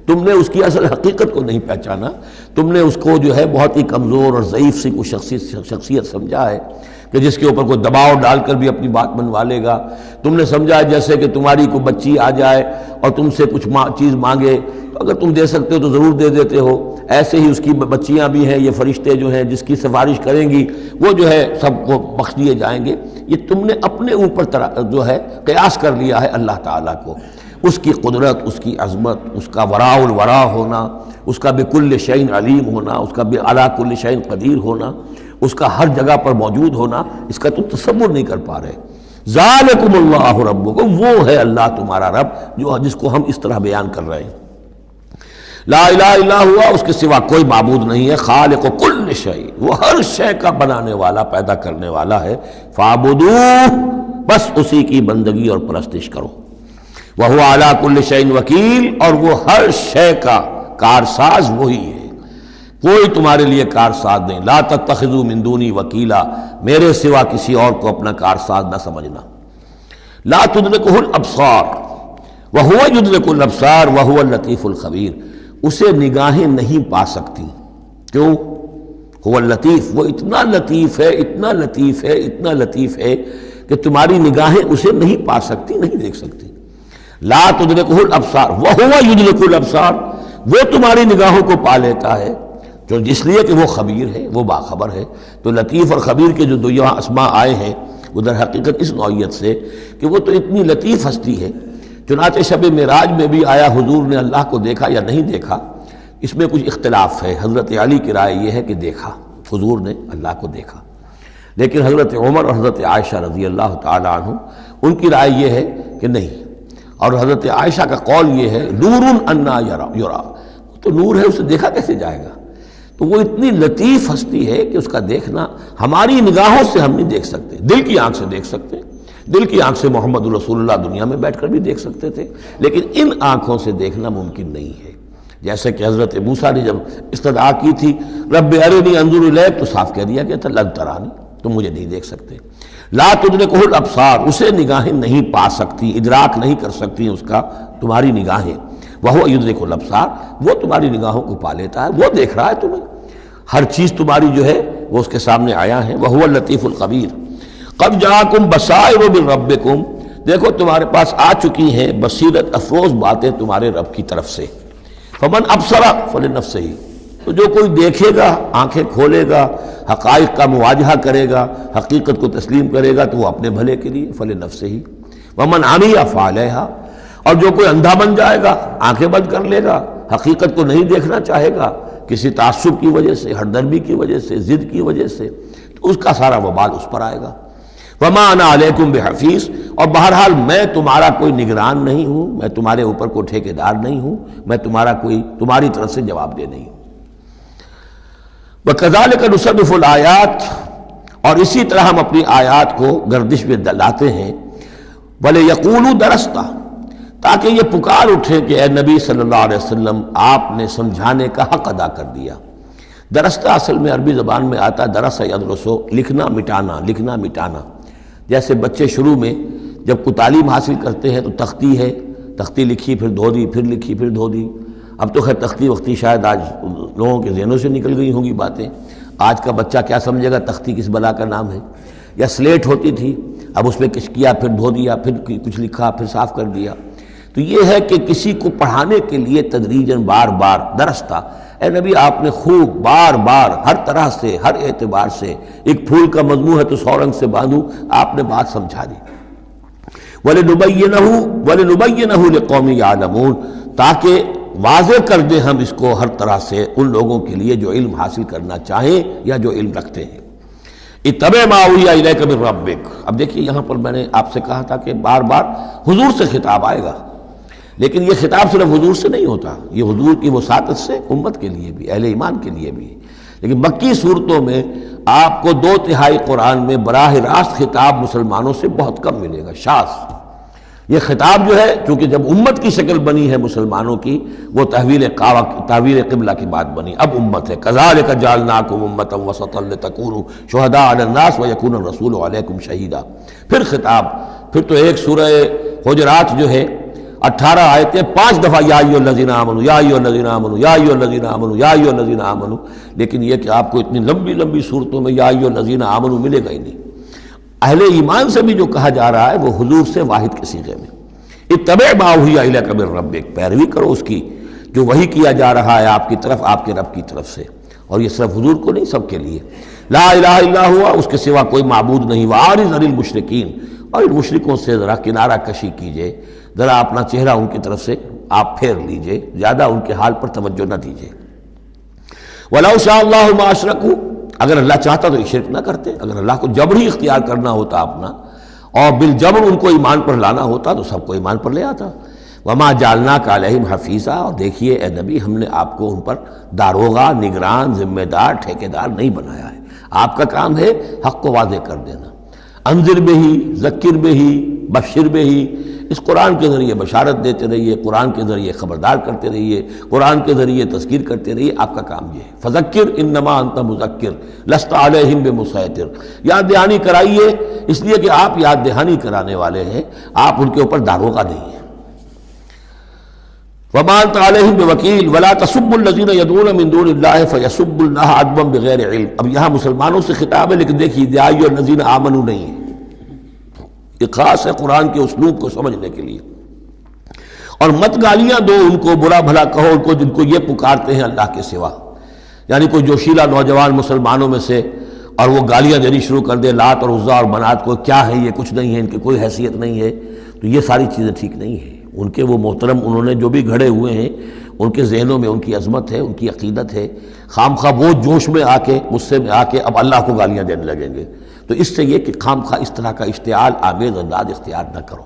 تم نے اس کی اصل حقیقت کو نہیں پہچانا، تم نے اس کو جو ہے بہت ہی کمزور اور ضعیف سی کوئی شخصیت سمجھا ہے کہ جس کے اوپر کوئی دباؤ ڈال کر بھی اپنی بات منوا لے گا۔ تم نے سمجھا ہے جیسے کہ تمہاری کوئی بچی آ جائے اور تم سے کچھ چیز مانگے، اگر تم دے سکتے ہو تو ضرور دے دیتے ہو، ایسے ہی اس کی بچیاں بھی ہیں، یہ فرشتے جو ہیں جس کی سفارش کریں گی وہ جو ہے سب کو بخش دیے جائیں گے۔ یہ تم نے اپنے اوپر جو ہے قیاس کر لیا ہے اللہ تعالیٰ کو، اس کی قدرت، اس کی عظمت، اس کا وراء الورا ہونا، اس کا بکل شیء علیم ہونا، اس کا علی کل شیء قدیر ہونا، اس کا ہر جگہ پر موجود ہونا، اس کا تم تصور نہیں کر پا رہے۔ ذالکم اللہ ربکم، وہ ہے اللہ تمہارا رب جو جس کو ہم اس طرح بیان کر رہے ہیں۔ لا الہ الا ہوا، اس کے سوا کوئی معبود نہیں ہے، خالق کل شیء، وہ ہر شے کا بنانے والا، پیدا کرنے والا ہے، فاعبدوہ، بس اسی کی بندگی اور پرستش کرو۔ وہو علی کل شیء وکیل، اور وہ ہر شے کا کارساز وہی ہے، کوئی تمہارے لیے کارساز نہیں۔ لا تتخذوا من دونی وکیلا، میرے سوا کسی اور کو اپنا کارساز نہ سمجھنا۔ لا تدرکہ الابصار وہو یدرک الابصار وہو اللطیف الخبیر، اسے نگاہیں نہیں پا سکتی، کیوں؟ هو اللطیف، وہ اتنا لطیف ہے، اتنا لطیف ہے، اتنا لطیف ہے کہ تمہاری نگاہیں اسے نہیں پا سکتی، نہیں دیکھ سکتی۔ لا تدرکہ الابصار وہو یدرک الابصار، وہ تمہاری نگاہوں کو پا لیتا ہے، جو اس لیے کہ وہ خبیر ہے، وہ باخبر ہے۔ تو لطیف اور خبیر کے جو دو یہاں اسماء آئے ہیں وہ در حقیقت اس نوعیت سے کہ وہ تو اتنی لطیف ہستی ہے چنانچہ شب معراج میں بھی آیا حضور نے اللہ کو دیکھا یا نہیں دیکھا، اس میں کچھ اختلاف ہے۔ حضرت علی کی رائے یہ ہے کہ دیکھا، حضور نے اللہ کو دیکھا، لیکن حضرت عمر اور حضرت عائشہ رضی اللہ تعالی عنہ ان کی رائے یہ ہے کہ نہیں، اور حضرت عائشہ کا قول یہ ہے نور انا یرا، تو نور ہے، اسے دیکھا کیسے جائے گا؟ تو وہ اتنی لطیف ہستی ہے کہ اس کا دیکھنا ہماری نگاہوں سے ہم نہیں دیکھ سکتے، دل کی آنکھ سے دیکھ سکتے، دل کی آنکھ سے محمد رسول اللہ دنیا میں بیٹھ کر بھی دیکھ سکتے تھے، لیکن ان آنکھوں سے دیکھنا ممکن نہیں ہے۔ جیسے کہ حضرت موسیٰ نے جب استدعا کی تھی رب ارنی انظر الیک، تو صاف کہہ دیا کہ لن ترانی، تم مجھے نہیں دیکھ سکتے۔ لا تدرکہ الابصار، اسے نگاہیں نہیں پا سکتی، ادراک نہیں کر سکتی اس کا تمہاری نگاہیں، وہو یدرک الابصار، وہ تمہاری نگاہوں کو پا لیتا ہے، وہ دیکھ رہا ہے تمہیں، ہر چیز تمہاری جو ہے وہ اس کے سامنے آیا ہے، وہو اللطیف الخبیر۔ قد جاءکم بصائر من ربکم، دیکھو تمہارے پاس آ چکی ہیں بصیرت افروز باتیں تمہارے رب کی طرف سے۔ فمن ابصر فلنفسہ، تو جو کوئی دیکھے گا، آنکھیں کھولے گا، حقائق کا مواجہہ کرے گا، حقیقت کو تسلیم کرے گا، تو وہ اپنے بھلے کے لیے، فلنفسہ۔ ومن عمی فعلیہا، اور جو کوئی اندھا بن جائے گا، آنکھیں بند کر لے گا، حقیقت کو نہیں دیکھنا چاہے گا کسی تعصب کی وجہ سے، ہردرمی کی وجہ سے، ضد کی وجہ سے، تو اس کا سارا وبال اس پر آئے گا۔ وما انا علیکم بحفیظ، اور بہرحال میں تمہارا کوئی نگران نہیں ہوں، میں تمہارے اوپر کوئی ٹھیکیدار نہیں ہوں، میں تمہاری طرف سے جواب دہ نہیں ہوں۔ وَكَذَلِكَ نُصَرِّفُ الْآيَاتِ، اور اسی طرح ہم اپنی آیات کو گردش میں لاتے ہیں، وَلِيَقُولُوا دَرَسْتَ، تاکہ یہ پکار اٹھے کہ اے نبی صلی اللہ علیہ وسلم آپ نے سمجھانے کا حق ادا کر دیا۔ درستہ اصل میں عربی زبان میں آتا ہے درس یدرسو، لکھنا مٹانا، جیسے بچے شروع میں جب کوئی تعلیم حاصل کرتے ہیں تو تختی ہے، تختی لکھی پھر دھو دی، پھر لکھی پھر دھو دی۔ اب تو خیر تختی وقتی شاید آج لوگوں کے ذہنوں سے نکل گئی ہوں گی باتیں، آج کا بچہ کیا سمجھے گا تختی کس بلا کا نام ہے؟ یا سلیٹ ہوتی تھی، اب اس میں کچھ کیا پھر دھو دیا، پھر کچھ لکھا پھر صاف کر دیا۔ تو یہ ہے کہ کسی کو پڑھانے کے لیے تدریجاً بار بار درستہ، اے نبی آپ نے خوب بار بار ہر طرح سے، ہر اعتبار سے، ایک پھول کا مضمون ہے تو 100 رنگ سے باندھوں، آپ نے بات سمجھا دی۔ وَلِنُبَيِّنَهُ لِقَوْمٍ يَعْلَمُونَ، تاکہ واضح کر دیں ہم اس کو ہر طرح سے ان لوگوں کے لیے جو علم حاصل کرنا چاہیں یا جو علم رکھتے ہیں۔ اتَّبِعْ مَا أُوحِیَ إِلَیْکَ مِن رَبِّک، اب دیکھیے یہاں پر میں نے آپ سے کہا تھا کہ بار بار حضور سے خطاب آئے گا، لیکن یہ خطاب صرف حضور سے نہیں ہوتا، یہ حضور کی وساطت سے امت کے لیے بھی، اہل ایمان کے لیے بھی۔ لیکن مکی صورتوں میں آپ کو 2/3 قرآن میں براہ راست خطاب مسلمانوں سے بہت کم ملے گا، شاذ۔ یہ خطاب جو ہے چونکہ جب امت کی شکل بنی ہے مسلمانوں کی، وہ تحویل قبلہ کی بات بنی، اب امت ہے۔ کذالک جعلناکم امۃ وسطا لتکونوا شہداء علی الناس ویکون الرسول علیکم شہیدا۔ پھر خطاب، پھر تو ایک سورہ حجرات جو ہے 18 آیتیں 5 دفعہ یا ایھا الذین آمنوا یا ایھا الذین آمنوا یا ایھا الذین آمنوا یا ایھا الذین آمنوا، لیکن یہ کہ آپ کو اتنی لمبی لمبی صورتوں میں یا ایھا الذین آمنوا ملے گا ہی نہیں۔ اہل ایمان سے بھی جو کہا جا رہا ہے وہ حضور سے واحد کے صیغے میں، اتبع ما اوحی الیک من ربک، پیروی کرو اس کی جو وحی کیا جا رہا ہے آپ کی طرف، آپ کے رب کی طرف سے۔ اور یہ صرف حضور کو نہیں، سب کے لیے۔ لا الہ الا ہوا، اس کے سوا کوئی معبود نہیں، وَأَعْرِضْ عَنِ الْمُشْرِكِينَ، اور ان مشرکوں سے ذرا کنارہ کشی کیجئے، ذرا اپنا چہرہ ان کی طرف سے آپ پھیر لیجئے، زیادہ ان کے حال پر توجہ نہ دیجئے۔ وَلَوْ شَاءَ اللَّهُ مَا أَشْرَكُوا، اگر اللہ چاہتا تو شرک نہ کرتے، اگر اللہ کو جبر ہی اختیار کرنا ہوتا اپنا اور بالجبر ان کو ایمان پر لانا ہوتا تو سب کو ایمان پر لے آتا۔ وَمَا جَعَلْنَاكَ عَلَيْهِمْ حَفِيظًا، اور دیکھیے اے نبی ہم نے آپ کو ان پر داروغہ، نگران، ذمہ دار، ٹھیکیدار نہیں بنایا ہے۔ آپ کا کام ہے حق کو واضح کر دینا، انذر بہی، ذکر بہی، بشر بہی، اس قرآن کے ذریعے بشارت دیتے رہیے، قرآن کے ذریعے خبردار کرتے رہیے، قرآن کے ذریعے تذکیر کرتے رہیے، آپ کا کام یہ ہے۔ فذکر انما انت مذکر لست علیہم بمسیطر، یاد دہانی کرائیے، اس لیے کہ آپ یاد دہانی کرانے والے ہیں، آپ ان کے اوپر داروغہ نہیں ہیں۔ وما انت علیہم بوکیل ولا تسبوا الذین یدعون من دون اللہ فیسبوا اللہ عدوا بغیر علم۔ اب یہاں مسلمانوں سے خطاب ہے، لیکن دیکھیے یا ایھا الذین آمنوا نہیں ہے، یہ خاص ہے قرآن کے اسلوب کو سمجھنے کے لیے۔ اور مت گالیاں دو ان کو، برا بھلا کہو ان کو جن کو یہ پکارتے ہیں اللہ کے سوا، یعنی کوئی جوشیلا نوجوان مسلمانوں میں سے اور وہ گالیاں دینی شروع کر دے لات اور عزا اور منات کو، کیا ہے یہ، کچھ نہیں ہے، ان کی کوئی حیثیت نہیں ہے، تو یہ ساری چیزیں ٹھیک نہیں ہیں۔ ان کے وہ محترم انہوں نے جو بھی گھڑے ہوئے ہیں ان کے ذہنوں میں ان کی عظمت ہے، ان کی عقیدت ہے، خام خواہ وہ جوش میں آ کے غصے میں آ کے اب اللہ کو گالیاں دینے لگیں گے۔ تو اس سے یہ کہ خام خواہ اس طرح کا اشتعال آمیز انداز اختیار نہ کرو۔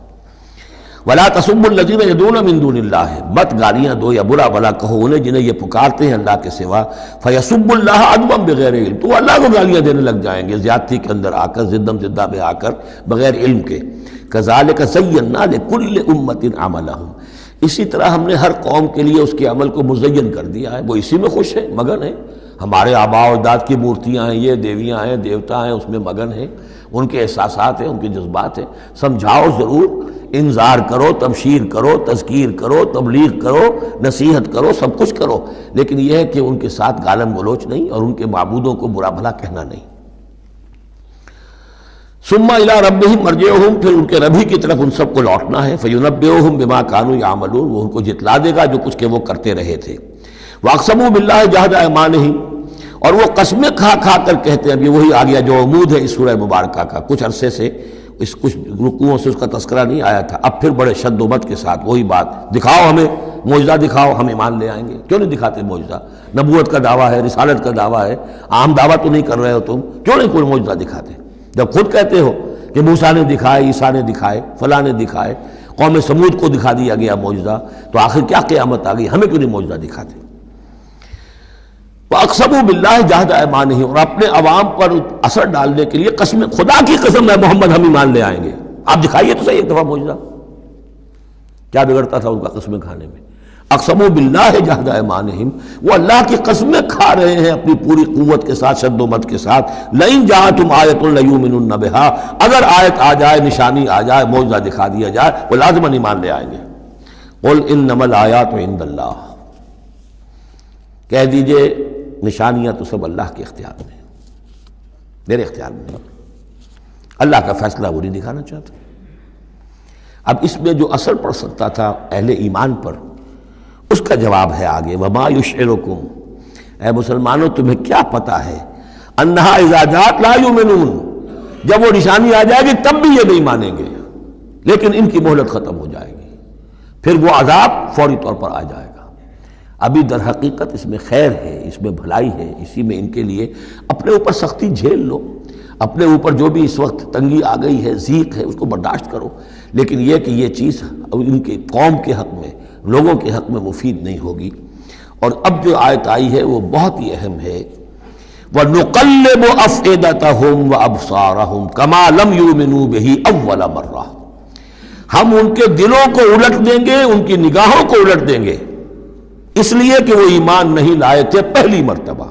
وَلَا تَسُبُّوا الَّذِينَ يَدْعُونَ مِن دُونِ اللَّهِ، مت گالیاں دو یا برا بھلا کہو انہیں جنہیں یہ پکارتے ہیں اللہ کے سوا، فَيَسُبُّوا اللَّهَ عَدْوًا بِغَيْرِ علم، تو اللہ کو گالیاں دینے لگ جائیں گے زیادتی کے اندر آ کر، زدم زدہ میں آ کر، بغیر علم کے۔ كَذَلِكَ زَيَّنَّا لِكُلِّ أُمَّةٍ عَمَلَهُمْ، اسی طرح ہم نے ہر قوم کے لیے اس کے عمل کو مزین کر دیا ہے، وہ اسی میں خوش ہے، مگن ہے۔ ہمارے آباء و اجداد کی مورتیاں ہیں، یہ دیویاں ہیں، دیوتا ہیں، اس میں مگن ہیں، ان کے احساسات ہیں، ان کے جذبات ہیں۔ سمجھاؤ ضرور، انذار کرو، تبشیر کرو، تذکیر کرو، تبلیغ کرو، نصیحت کرو، سب کچھ کرو، لیکن یہ ہے کہ ان کے ساتھ گالم گلوچ نہیں اور ان کے معبودوں کو برا بھلا کہنا نہیں۔ ثم الی ربہم مرجعہم، پھر ان کے رب ہی کی طرف ان سب کو لوٹنا ہے، فینبئہم بما کانوا یعملون، وہ ان کو جتلا دے گا جو کچھ کہ وہ کرتے رہے تھے۔ واقسموا باللہ جہد ایمانہم، اور وہ قسمیں کھا کھا کر کہتے ہیں، اب یہ وہی آ گیا جو عمود ہے اس سورہ مبارکہ کا، کچھ عرصے سے اس کچھ رکوعوں سے اس کا تذکرہ نہیں آیا تھا، اب پھر بڑے شد و مت کے ساتھ وہی بات، دکھاؤ ہمیں معجزہ، دکھاؤ ہم ایمان لے آئیں گے۔ کیوں نہیں دکھاتے معجزہ؟ نبوت کا دعویٰ ہے، رسالت کا دعویٰ ہے، عام دعویٰ تو نہیں کر رہے ہو تم، کیوں نہیں کوئی معجزہ دکھاتے؟ جب خود کہتے ہو کہ موسیٰ نے دکھائے، عیسیٰ نے دکھائے، فلاں نے دکھائے، قوم سمود کو دکھا دیا گیا معجزہ، تو آخر کیا قیامت آ گئی؟ ہمیں کیوں نہیں معجزہ دکھاتے؟ وَأَقْسَمُوا بِاللَّهِ جَهْدَ أَيْمَانِهِمْ، اور اپنے عوام پر اثر ڈالنے کے لیے قسم، خدا کی قسم ہے محمد ہم ایمان لے آئیں گے، آپ دکھائیے تو صحیح ایک دفعہ معجزہ۔ کیا بگڑتا تھا ان کا قسمیں کھانے میں؟ اقسموا باللہ جہد ایمانہم، وہ اللہ کی قسمیں کھا رہے ہیں اپنی پوری قوت کے ساتھ، شد و مت کے ساتھ۔ لئن جاءتہم آیۃ لیؤمنن بہا، اگر آیت آ جائے، نشانی آ جائے، معجزہ دکھا دیا جائے، وہ لازماً ایمان لے آئیں گے۔ قل انما الآیات عند اللہ، کہہ دیجئے نشانیاں تو سب اللہ کے اختیار میں ہیں، میرے اختیار میں نہیں، اللہ کا فیصلہ وہ نہیں دکھانا چاہتا۔ اب اس میں جو اثر پڑ سکتا تھا اہل ایمان پر، اس کا جواب ہے آگے، وما یشعرکم، اے مسلمانوں تمہیں کیا پتہ ہے، انہا اذا جاءت لا یؤمنون، جب وہ نشانی آ جائے گی تب بھی یہ نہیں مانیں گے، لیکن ان کی مہلت ختم ہو جائے گی، پھر وہ عذاب فوری طور پر آ جائے گا۔ ابھی در حقیقت اس میں خیر ہے، اس میں بھلائی ہے، اسی میں ان کے لیے اپنے اوپر سختی جھیل لو، اپنے اوپر جو بھی اس وقت تنگی آ گئی ہے، ضیق ہے، اس کو برداشت کرو، لیکن یہ کہ یہ چیز ان کے قوم کے حق میں، لوگوں کے حق میں مفید نہیں ہوگی۔ اور اب جو آیت آئی ہے وہ بہت ہی اہم ہے، وَنُقَلِّبُ أَفْئِدَتَهُمْ وَأَبْصَارَهُمْ كَمَا لَمْ يُؤْمِنُوا بِهِ أَوَّلَ مَرَّةٍ، ہم ان کے دلوں کو الٹ دیں گے، ان کی نگاہوں کو الٹ دیں گے، اس لیے کہ وہ ایمان نہیں لائے تھے پہلی مرتبہ۔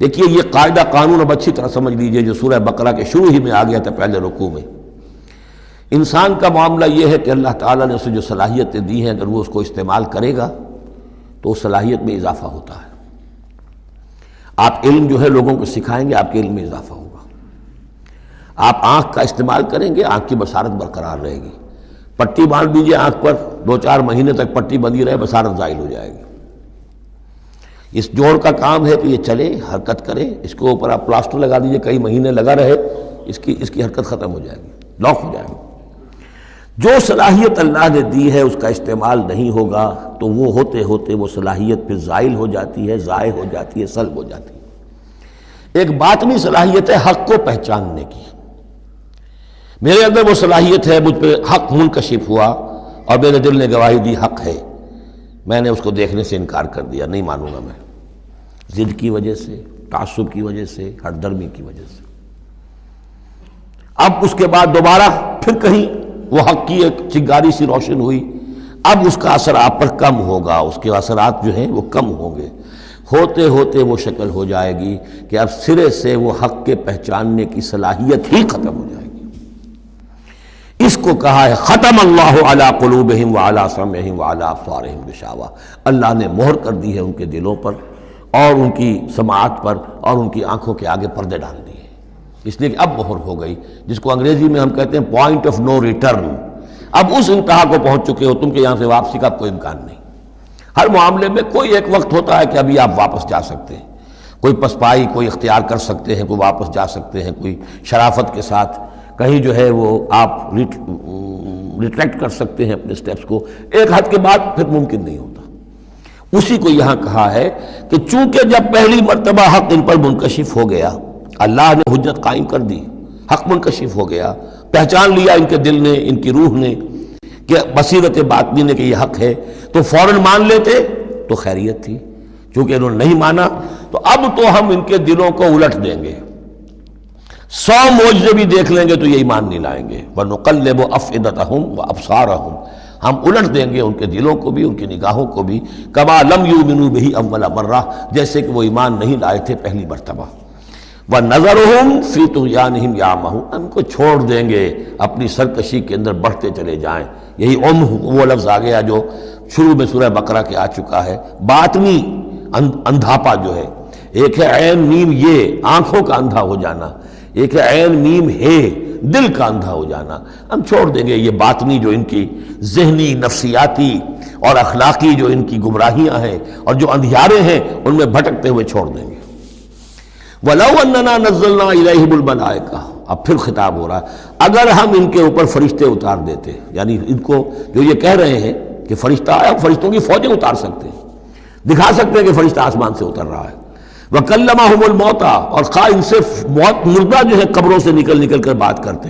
دیکھیے یہ قاعدہ قانون اب اچھی طرح سمجھ لیجئے جو سورہ بقرہ کے شروع ہی میں آ گیا تھا پہلے رکوع میں۔ انسان کا معاملہ یہ ہے کہ اللہ تعالیٰ نے اسے جو صلاحیتیں دی ہیں، اگر وہ اس کو استعمال کرے گا تو اس صلاحیت میں اضافہ ہوتا ہے۔ آپ علم جو ہے لوگوں کو سکھائیں گے، آپ کے علم میں اضافہ ہوگا۔ آپ آنکھ کا استعمال کریں گے، آنکھ کی بصارت برقرار رہے گی۔ پٹی باندھ دیجئے آنکھ پر، 2-4 مہینے تک پٹی بندھی رہے، بصارت زائل ہو جائے گی۔ اس جوڑ کا کام ہے کہ یہ چلے، حرکت کرے، اس کے اوپر آپ پلاسٹر لگا دیجئے، کئی مہینے لگا رہے، اس کی حرکت ختم ہو جائے گی، لاک ہو جائے گی۔ جو صلاحیت اللہ نے دی ہے اس کا استعمال نہیں ہوگا تو وہ ہوتے ہوتے وہ صلاحیت پھر زائل ہو جاتی ہے، ضائع ہو جاتی ہے، سلب ہو جاتی ہے۔ ایک باطنی صلاحیت ہے حق کو پہچاننے کی، میرے اندر وہ صلاحیت ہے، مجھ پہ حق منکشف ہوا اور میرے دل نے گواہی دی حق ہے، میں نے اس کو دیکھنے سے انکار کر دیا، نہیں مانوں گا میں، ضد کی وجہ سے، تعصب کی وجہ سے، ہردرمی کی وجہ سے۔ اب اس کے بعد دوبارہ پھر کہیں وہ حق کی ایک چنگاری سی روشن ہوئی، اب اس کا اثر آپ پر کم ہوگا، اس کے اثرات جو ہیں وہ کم ہوں گے، ہوتے ہوتے وہ شکل ہو جائے گی کہ اب سرے سے وہ حق کے پہچاننے کی صلاحیت ہی ختم ہو جائے گی۔ اس کو کہا ہے ختم اللہ علی قلوبہم وعلی سمعہم وعلی ابصارہم غشاوہ، اللہ نے مہر کر دی ہے ان کے دلوں پر اور ان کی سماعت پر اور ان کی آنکھوں کے آگے پردے ڈال دیے، اس لیے کہ اب مہر ہو گئی، جس کو انگریزی میں ہم کہتے ہیں پوائنٹ آف نو ریٹرن۔ اب اس انتہا کو پہنچ چکے ہو تم کہ یہاں سے واپسی کا کوئی امکان نہیں۔ ہر معاملے میں کوئی ایک وقت ہوتا ہے کہ ابھی آپ واپس جا سکتے ہیں، کوئی پسپائی کوئی اختیار کر سکتے ہیں، کوئی واپس جا سکتے ہیں، کوئی شرافت کے ساتھ، کہیں جو ہے وہ آپ ریٹریکٹ کر سکتے ہیں اپنے سٹیپس کو، ایک حد کے بعد پھر ممکن نہیں ہوتا۔ اسی کو یہاں کہا ہے کہ چونکہ جب پہلی مرتبہ حق ان پر منکشف ہو گیا، اللہ نے حجت قائم کر دی، حق منکشف ہو گیا، پہچان لیا ان کے دل نے، ان کی روح نے کہ بصیرت باطنی نے کہ یہ حق ہے، تو فوراً مان لیتے تو خیریت تھی۔ چونکہ انہوں نے نہیں مانا تو اب تو ہم ان کے دلوں کو الٹ دیں گے، 100 معجزے بھی دیکھ لیں گے تو یہ ایمان نہیں لائیں گے۔ وَنُقَلِّبُ أَفْئِدَتَهُمْ وَأَبْصَارَهُمْ، ہم الٹ دیں گے ان کے دلوں کو بھی، ان کی نگاہوں کو بھی، كَمَا لَمْ يُؤْمِنُوا بِهِ أَوَّلَ مَرَّةٍ، جیسے کہ وہ ایمان نہیں لائے تھے پہلی مرتبہ۔ وَنَذَرُهُمْ فِي طُغْيَانِهِمْ يَعْمَهُونَ، ان کو چھوڑ دیں گے اپنی سرکشی کے اندر بڑھتے چلے جائیں۔ یہی وہ لفظ آ گیا جو شروع میں سورہ بقرہ کے آ چکا ہے، باطنی اندھاپا جو ہے، ایک ہے عین میم یہ آنکھوں کا اندھا ہو جانا، ایک ہے عین میم ہے دل کا اندھا ہو جانا۔ ہم چھوڑ دیں گے یہ باطنی جو ان کی ذہنی، نفسیاتی اور اخلاقی جو ان کی گمراہیاں ہیں اور جو اندھیارے ہیں ان میں بھٹکتے ہوئے چھوڑ دیں گے۔ وَلَوْ أَنَّنَا نَزَّلْنَا إِلَيْهِمُ الْمَلَائِكَةَ، اب پھر خطاب ہو رہا ہے، اگر ہم ان کے اوپر فرشتے اتار دیتے، یعنی ان کو جو یہ کہہ رہے ہیں کہ فرشتہ آیا، فرشتوں کی فوجیں اتار سکتے ہیں، دکھا سکتے ہیں کہ فرشتہ آسمان سے اتر رہا ہے۔ وَكَلَّمَهُمُ الْمَوْتَى، اور خواہ ان سے موت مردہ جو ہے قبروں سے نکل نکل کر بات کرتے۔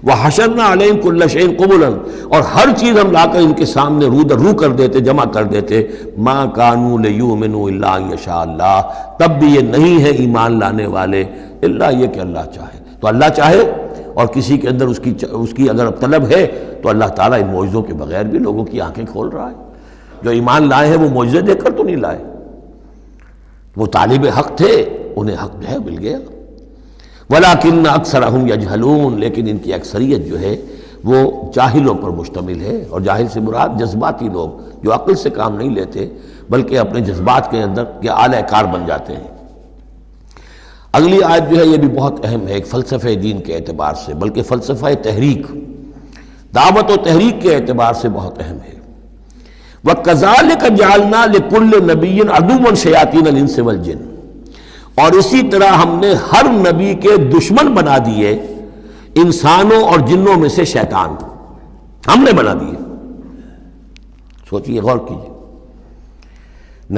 وَحَشَرْنَا عَلَيْهِمْ كُلَّ شَيْءٍ قُبُلًا، اور ہر چیز ہم لا کر ان کے سامنے رو در رو کر دیتے، جمع کر دیتے۔ مَا كَانُوا لِيُؤْمِنُوا إِلَّا أَن يَشَاءَ اللَّهُ، تب بھی یہ نہیں ہے ایمان لانے والے الا یہ کہ اللہ چاہے۔ تو اللہ چاہے اور کسی کے اندر اس کی اگر طلب ہے تو اللہ تعالیٰ ان معجزوں کے بغیر بھی لوگوں کی آنکھیں کھول رہا ہے۔ جو ایمان لائے ہیں وہ معجزے دیکھ کر تو نہیں لائے، وہ طالب حق تھے، انہیں حق جو ہے مل گیا۔ وَلَٰكِنَّ أَكْثَرَهُمْ يَجْهَلُونَ، لیکن ان کی اکثریت جو ہے وہ جاہلوں پر مشتمل ہے، اور جاہل سے مراد جذباتی لوگ جو عقل سے کام نہیں لیتے بلکہ اپنے جذبات کے اندر کے اعلی کار بن جاتے ہیں۔ اگلی آیت جو ہے یہ بھی بہت اہم ہے، ایک فلسفہ دین کے اعتبار سے، بلکہ فلسفہ تحریک، دعوت و تحریک کے اعتبار سے بہت اہم ہے۔ وَكَذَلِكَ جَعَلْنَا لِكُلِّ نَبِيٍّ عَدُوًّا شَيَاطِينَ الْإِنسِ وَالْجِنِّ، اور اسی طرح ہم نے ہر نبی کے دشمن بنا دیے انسانوں اور جنوں میں سے شیطان، ہم نے بنا دیے۔ سوچئے، غور کیجئے،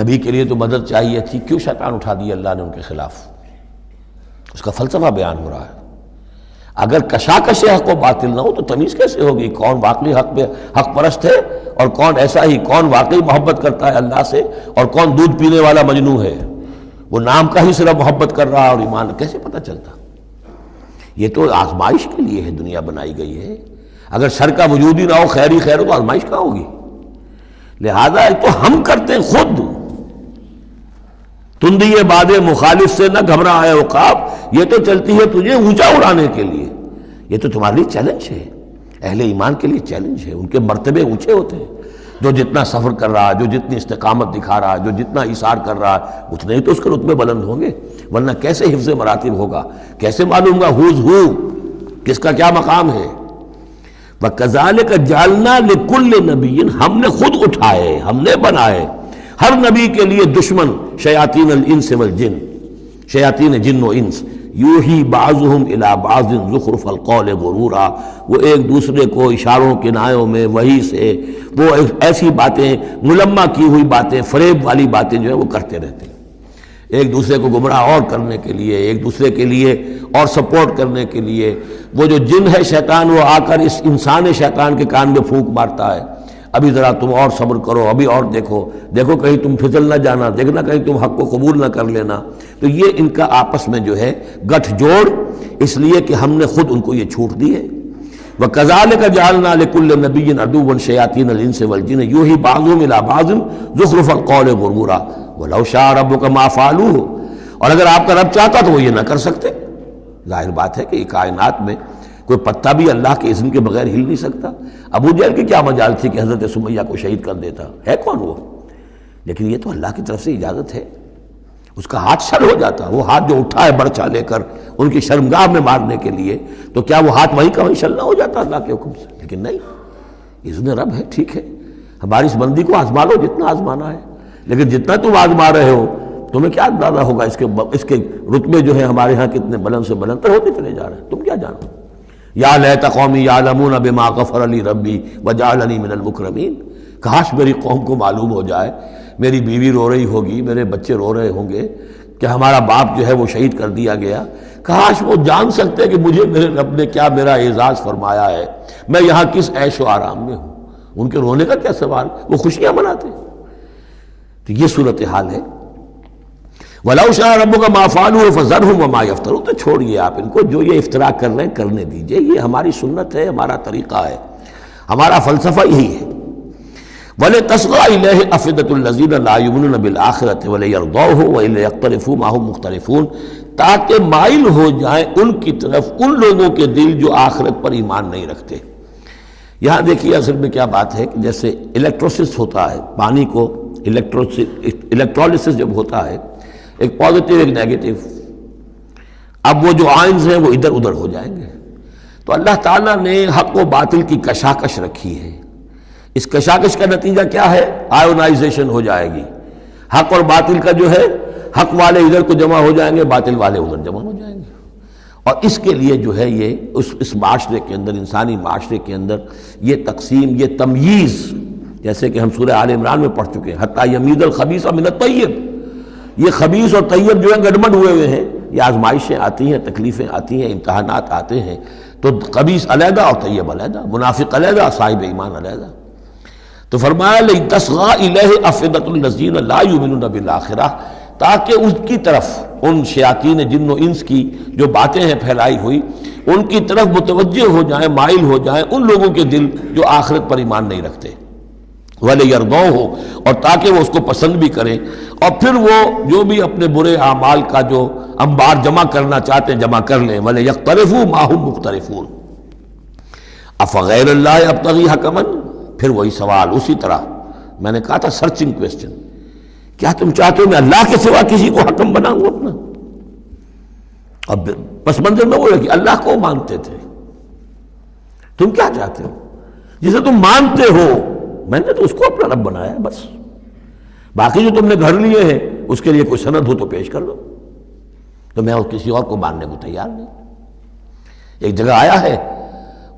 نبی کے لیے تو مدد چاہیے تھی، کیوں شیطان اٹھا دیا اللہ نے ان کے خلاف؟ اس کا فلسفہ بیان ہو رہا ہے۔ اگر کشاکش حق و باطل نہ ہو تو تمیز کیسے ہوگی کون واقعی حق پرست ہے اور کون ایسا ہی، کون واقعی محبت کرتا ہے اللہ سے اور کون دودھ پینے والا مجنوں ہے، وہ نام کا ہی صرف محبت کر رہا اور ایمان کیسے پتہ چلتا؟ یہ تو آزمائش کے لیے ہے دنیا بنائی گئی ہے۔ اگر شر کا وجود ہی نہ ہو، خیر ہی خیر ہو، تو آزمائش کہاں ہوگی؟ لہذا ایک تو ہم کرتے ہیں خود، تندی باد مخالف سے نہ گھبرا ہے عقاب، یہ تو چلتی ہے تجھے اونچا اڑانے کے لیے، یہ تو تمہارے لیے چیلنج ہے، اہل ایمان کے لیے چیلنج ہے۔ ان کے مرتبے اونچے ہوتے ہیں، جو جتنا سفر کر رہا ہے، جو جتنی استقامت دکھا رہا ہے، جو جتنا ایثار کر رہا ہے، اتنے ہی تو اس کے رتبے بلند ہوں گے، ورنہ کیسے حفظ مراتب ہوگا؟ کیسے معلوم گا ہوز ہو کس کا کیا مقام ہے؟ وَكَذَلِكَ جَعَلْنَا لِكُلِّ نَبِيٍّ، ہم نے خود اٹھائے، ہم نے بنائے ہر نبی کے لیے دشمن شیاطین الانس والجن، شیاطین جن و انس، یوحی بعضهم الی بعض زخرف القول غرورا، وہ ایک دوسرے کو اشاروں کنایوں میں وحی سے وہ ایسی باتیں، ملمہ کی ہوئی باتیں، فریب والی باتیں جو ہے وہ کرتے رہتے ہیں، ایک دوسرے کو گمراہ اور کرنے کے لیے، ایک دوسرے کے لیے اور سپورٹ کرنے کے لیے۔ وہ جو جن ہے شیطان، وہ آ کر اس انسان شیطان کے کان میں پھونک مارتا ہے، ابھی ذرا تم اور صبر کرو، ابھی اور دیکھو کہیں تم پھسل نہ جانا، دیکھنا کہیں تم حق کو قبول نہ کر لینا۔ تو یہ ان کا آپس میں جو ہے گٹھ جوڑ، اس لیے کہ ہم نے خود ان کو یہ چھوٹ دی ہے۔ وَكَذَلِكَ جَعَلْنَا لِكُلِّ نَبِيٍّ عَدُوًّا شَيَاطِينَ الْإِنسِ وَالْجِنِّ يُوحِي بَعْضُهُمْ إِلَىٰ بَعْضٍ زُخْرُفَ الْقَوْلِ غُرُورًا وَلَوْ شَاءَ رَبُّكَ مَا فَعَلُوهُ، اور اگر آپ کا رب چاہتا تو وہ یہ نہ کر سکتے۔ ظاہر بات ہے کہ یہ کائنات میں کوئی پتا بھی اللہ کے اذن کے بغیر ہل نہیں سکتا۔ ابو جہل کی کیا مجال تھی کہ حضرت سمیہ کو شہید کر دیتا؟ ہے کون وہ؟ لیکن یہ تو اللہ کی طرف سے اجازت ہے، اس کا ہاتھ شل ہو جاتا، وہ ہاتھ جو اٹھا ہے برچھا لے کر ان کی شرمگاہ میں مارنے کے لیے، تو کیا وہ ہاتھ وہیں کا وہیں شل نہ ہو جاتا اللہ کے حکم سے؟ لیکن نہیں، اذن رب ہے، ٹھیک ہے، ہماری اس بندی کو آزما لو جتنا آزمانا ہے، لیکن جتنا تم آزما رہے ہو تمہیں کیا اندازہ ہوگا اس کے رتبے جو ہے ہمارے ہاں کتنے بلند سے بلند تر ہوتے چلے جا رہے ہیں، تم کیا جانو؟ یا لیت قومی یعلمون بما غفر لی ربی وجعلنی من المکرمین، کاش میری قوم کو معلوم ہو جائے، میری بیوی رو رہی ہوگی، میرے بچے رو رہے ہوں گے کہ ہمارا باپ جو ہے وہ شہید کر دیا گیا، کاش وہ جان سکتے کہ مجھے میرے رب نے کیا میرا اعزاز فرمایا ہے، میں یہاں کس عیش و آرام میں ہوں۔ ان کے رونے کا کیا سوال، وہ خوشیاں مناتے ہیں۔ تو یہ صورتحال ہے۔ وَلَوْ شَاءَ رَبُّكَ مَا فَعَلُوهُ فَذَرْهُمْ وَمَا يَفْتَرُونَ، تو چھوڑیے آپ ان کو، جو یہ افتراء کر رہے ہیں کرنے دیجئے، یہ ہماری سنت ہے، ہمارا طریقہ ہے، ہمارا فلسفہ یہی ہے۔ وَلِتَصْغَىٰ إِلَيْهِ أَفْئِدَةُ الَّذِينَ لَا يُؤْمِنُونَ بِالْآخِرَةِ وَلِيَرْضَوْهُ وَلِيَقْتَرِفُوا مَا هُمْ مُقْتَرِفُونَ، تاکہ مائل ہو جائیں ان کی طرف ان لوگوں کے دل جو آخرت پر ایمان نہیں رکھتے۔ یہاں دیکھیے اصل میں کیا بات ہے کہ جیسے الیکٹروسس ہوتا ہے، پانی کو الیکٹرولسس جب ہوتا ہے، ایک پازیٹیو ایک نیگیٹو، اب وہ جو آئنز ہیں وہ ادھر ادھر ہو جائیں گے۔ تو اللہ تعالیٰ نے حق و باطل کی کشاکش رکھی ہے، اس کشاکش کا نتیجہ کیا ہے؟ آئونائزیشن ہو جائے گی، حق اور باطل کا جو ہے، حق والے ادھر کو جمع ہو جائیں گے، باطل والے ادھر جمع ہو جائیں گے۔ اور اس کے لیے جو ہے یہ اس معاشرے کے اندر، انسانی معاشرے کے اندر یہ تقسیم، یہ تمییز، جیسے کہ ہم سورہ آل عمران میں پڑھ چکے ہیں، حتیٰ یمیز الخبیث من الطیب، یہ خبیث اور طیب جو ہے گڈمڈ ہوئے ہیں، یہ آزمائشیں آتی ہیں، تکلیفیں آتی ہیں، امتحانات آتے ہیں، تو خبیث علیحدہ اور طیب علیحدہ، منافق علیحدہ، صاحب ایمان علیحدہ۔ تو فرمایا لِتَصْغَىٰ إِلَيْهِ أَفْئِدَةُ الَّذِينَ لَا يُؤْمِنُونَ بِالْآخِرَةِ، تاکہ اس کی طرف، ان شیاطین جن و انس کی جو باتیں ہیں پھیلائی ہوئی، ان کی طرف متوجہ ہو جائیں، مائل ہو جائیں ان لوگوں کے دل جو آخرت پر ایمان نہیں رکھتے، وَلِيَرْضَوْهُ، اور تاکہ وہ اس کو پسند بھی کریں، اور پھر وہ جو بھی اپنے برے اعمال کا جو انبار جمع کرنا چاہتے ہیں جمع کر لیں، وَلِيَقْتَرِفُوا مَا هُمْ مُقْتَرِفُونَ أَفَغَيْرَ اللَّهِ أَبْتَغِي حَكَمًا، پھر وہی سوال اسی طرح میں نے کہا تھا، سرچنگ کویسچن، کیا تم چاہتے ہو میں اللہ کے سوا کسی کو حکم بناؤں اپنا؟ اب پس منظر میں وہ ہے کہ اللہ کو مانتے تھے، تم کیا چاہتے ہو؟ جسے تم مانتے ہو، میں نے تو اس کو اپنا رب بنایا ہے، بس باقی جو تم نے گھر لیے ہیں اس کے لیے کوئی سند ہو تو پیش کر دو، تو میں کسی اور کو ماننے کو تیار نہیں۔ ایک جگہ آیا ہے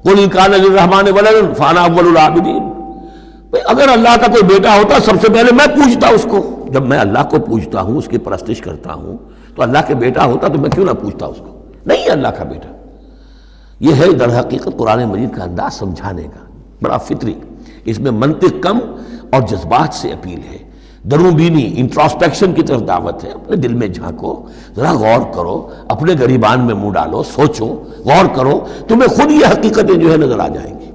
قُلْ إِنْ كَانَ لِلرَّحْمَٰنِ وَلَدٌ فَأَنَا أَوَّلُ الْعَابِدِينَ، اگر اللہ کا کوئی بیٹا ہوتا سب سے پہلے میں پوجتا اس کو، جب میں اللہ کو پوجتا ہوں، اس کی پرستش کرتا ہوں، تو اللہ کے بیٹا ہوتا تو میں کیوں نہ پوجتا اس کو؟ نہیں اللہ کا بیٹا۔ یہ ہے در حقیقت قرآن مجید کا انداز سمجھانے کا، بڑا فطری، اس میں منطق کم اور جذبات سے اپیل ہے، درون بینی، انٹراسپیکشن کی طرف دعوت ہے، اپنے دل میں جھانکو، ذرا غور کرو، اپنے گریبان میں منہ ڈالو، سوچو، غور کرو، تمہیں خود یہ حقیقتیں جو ہے نظر آ جائیں گی۔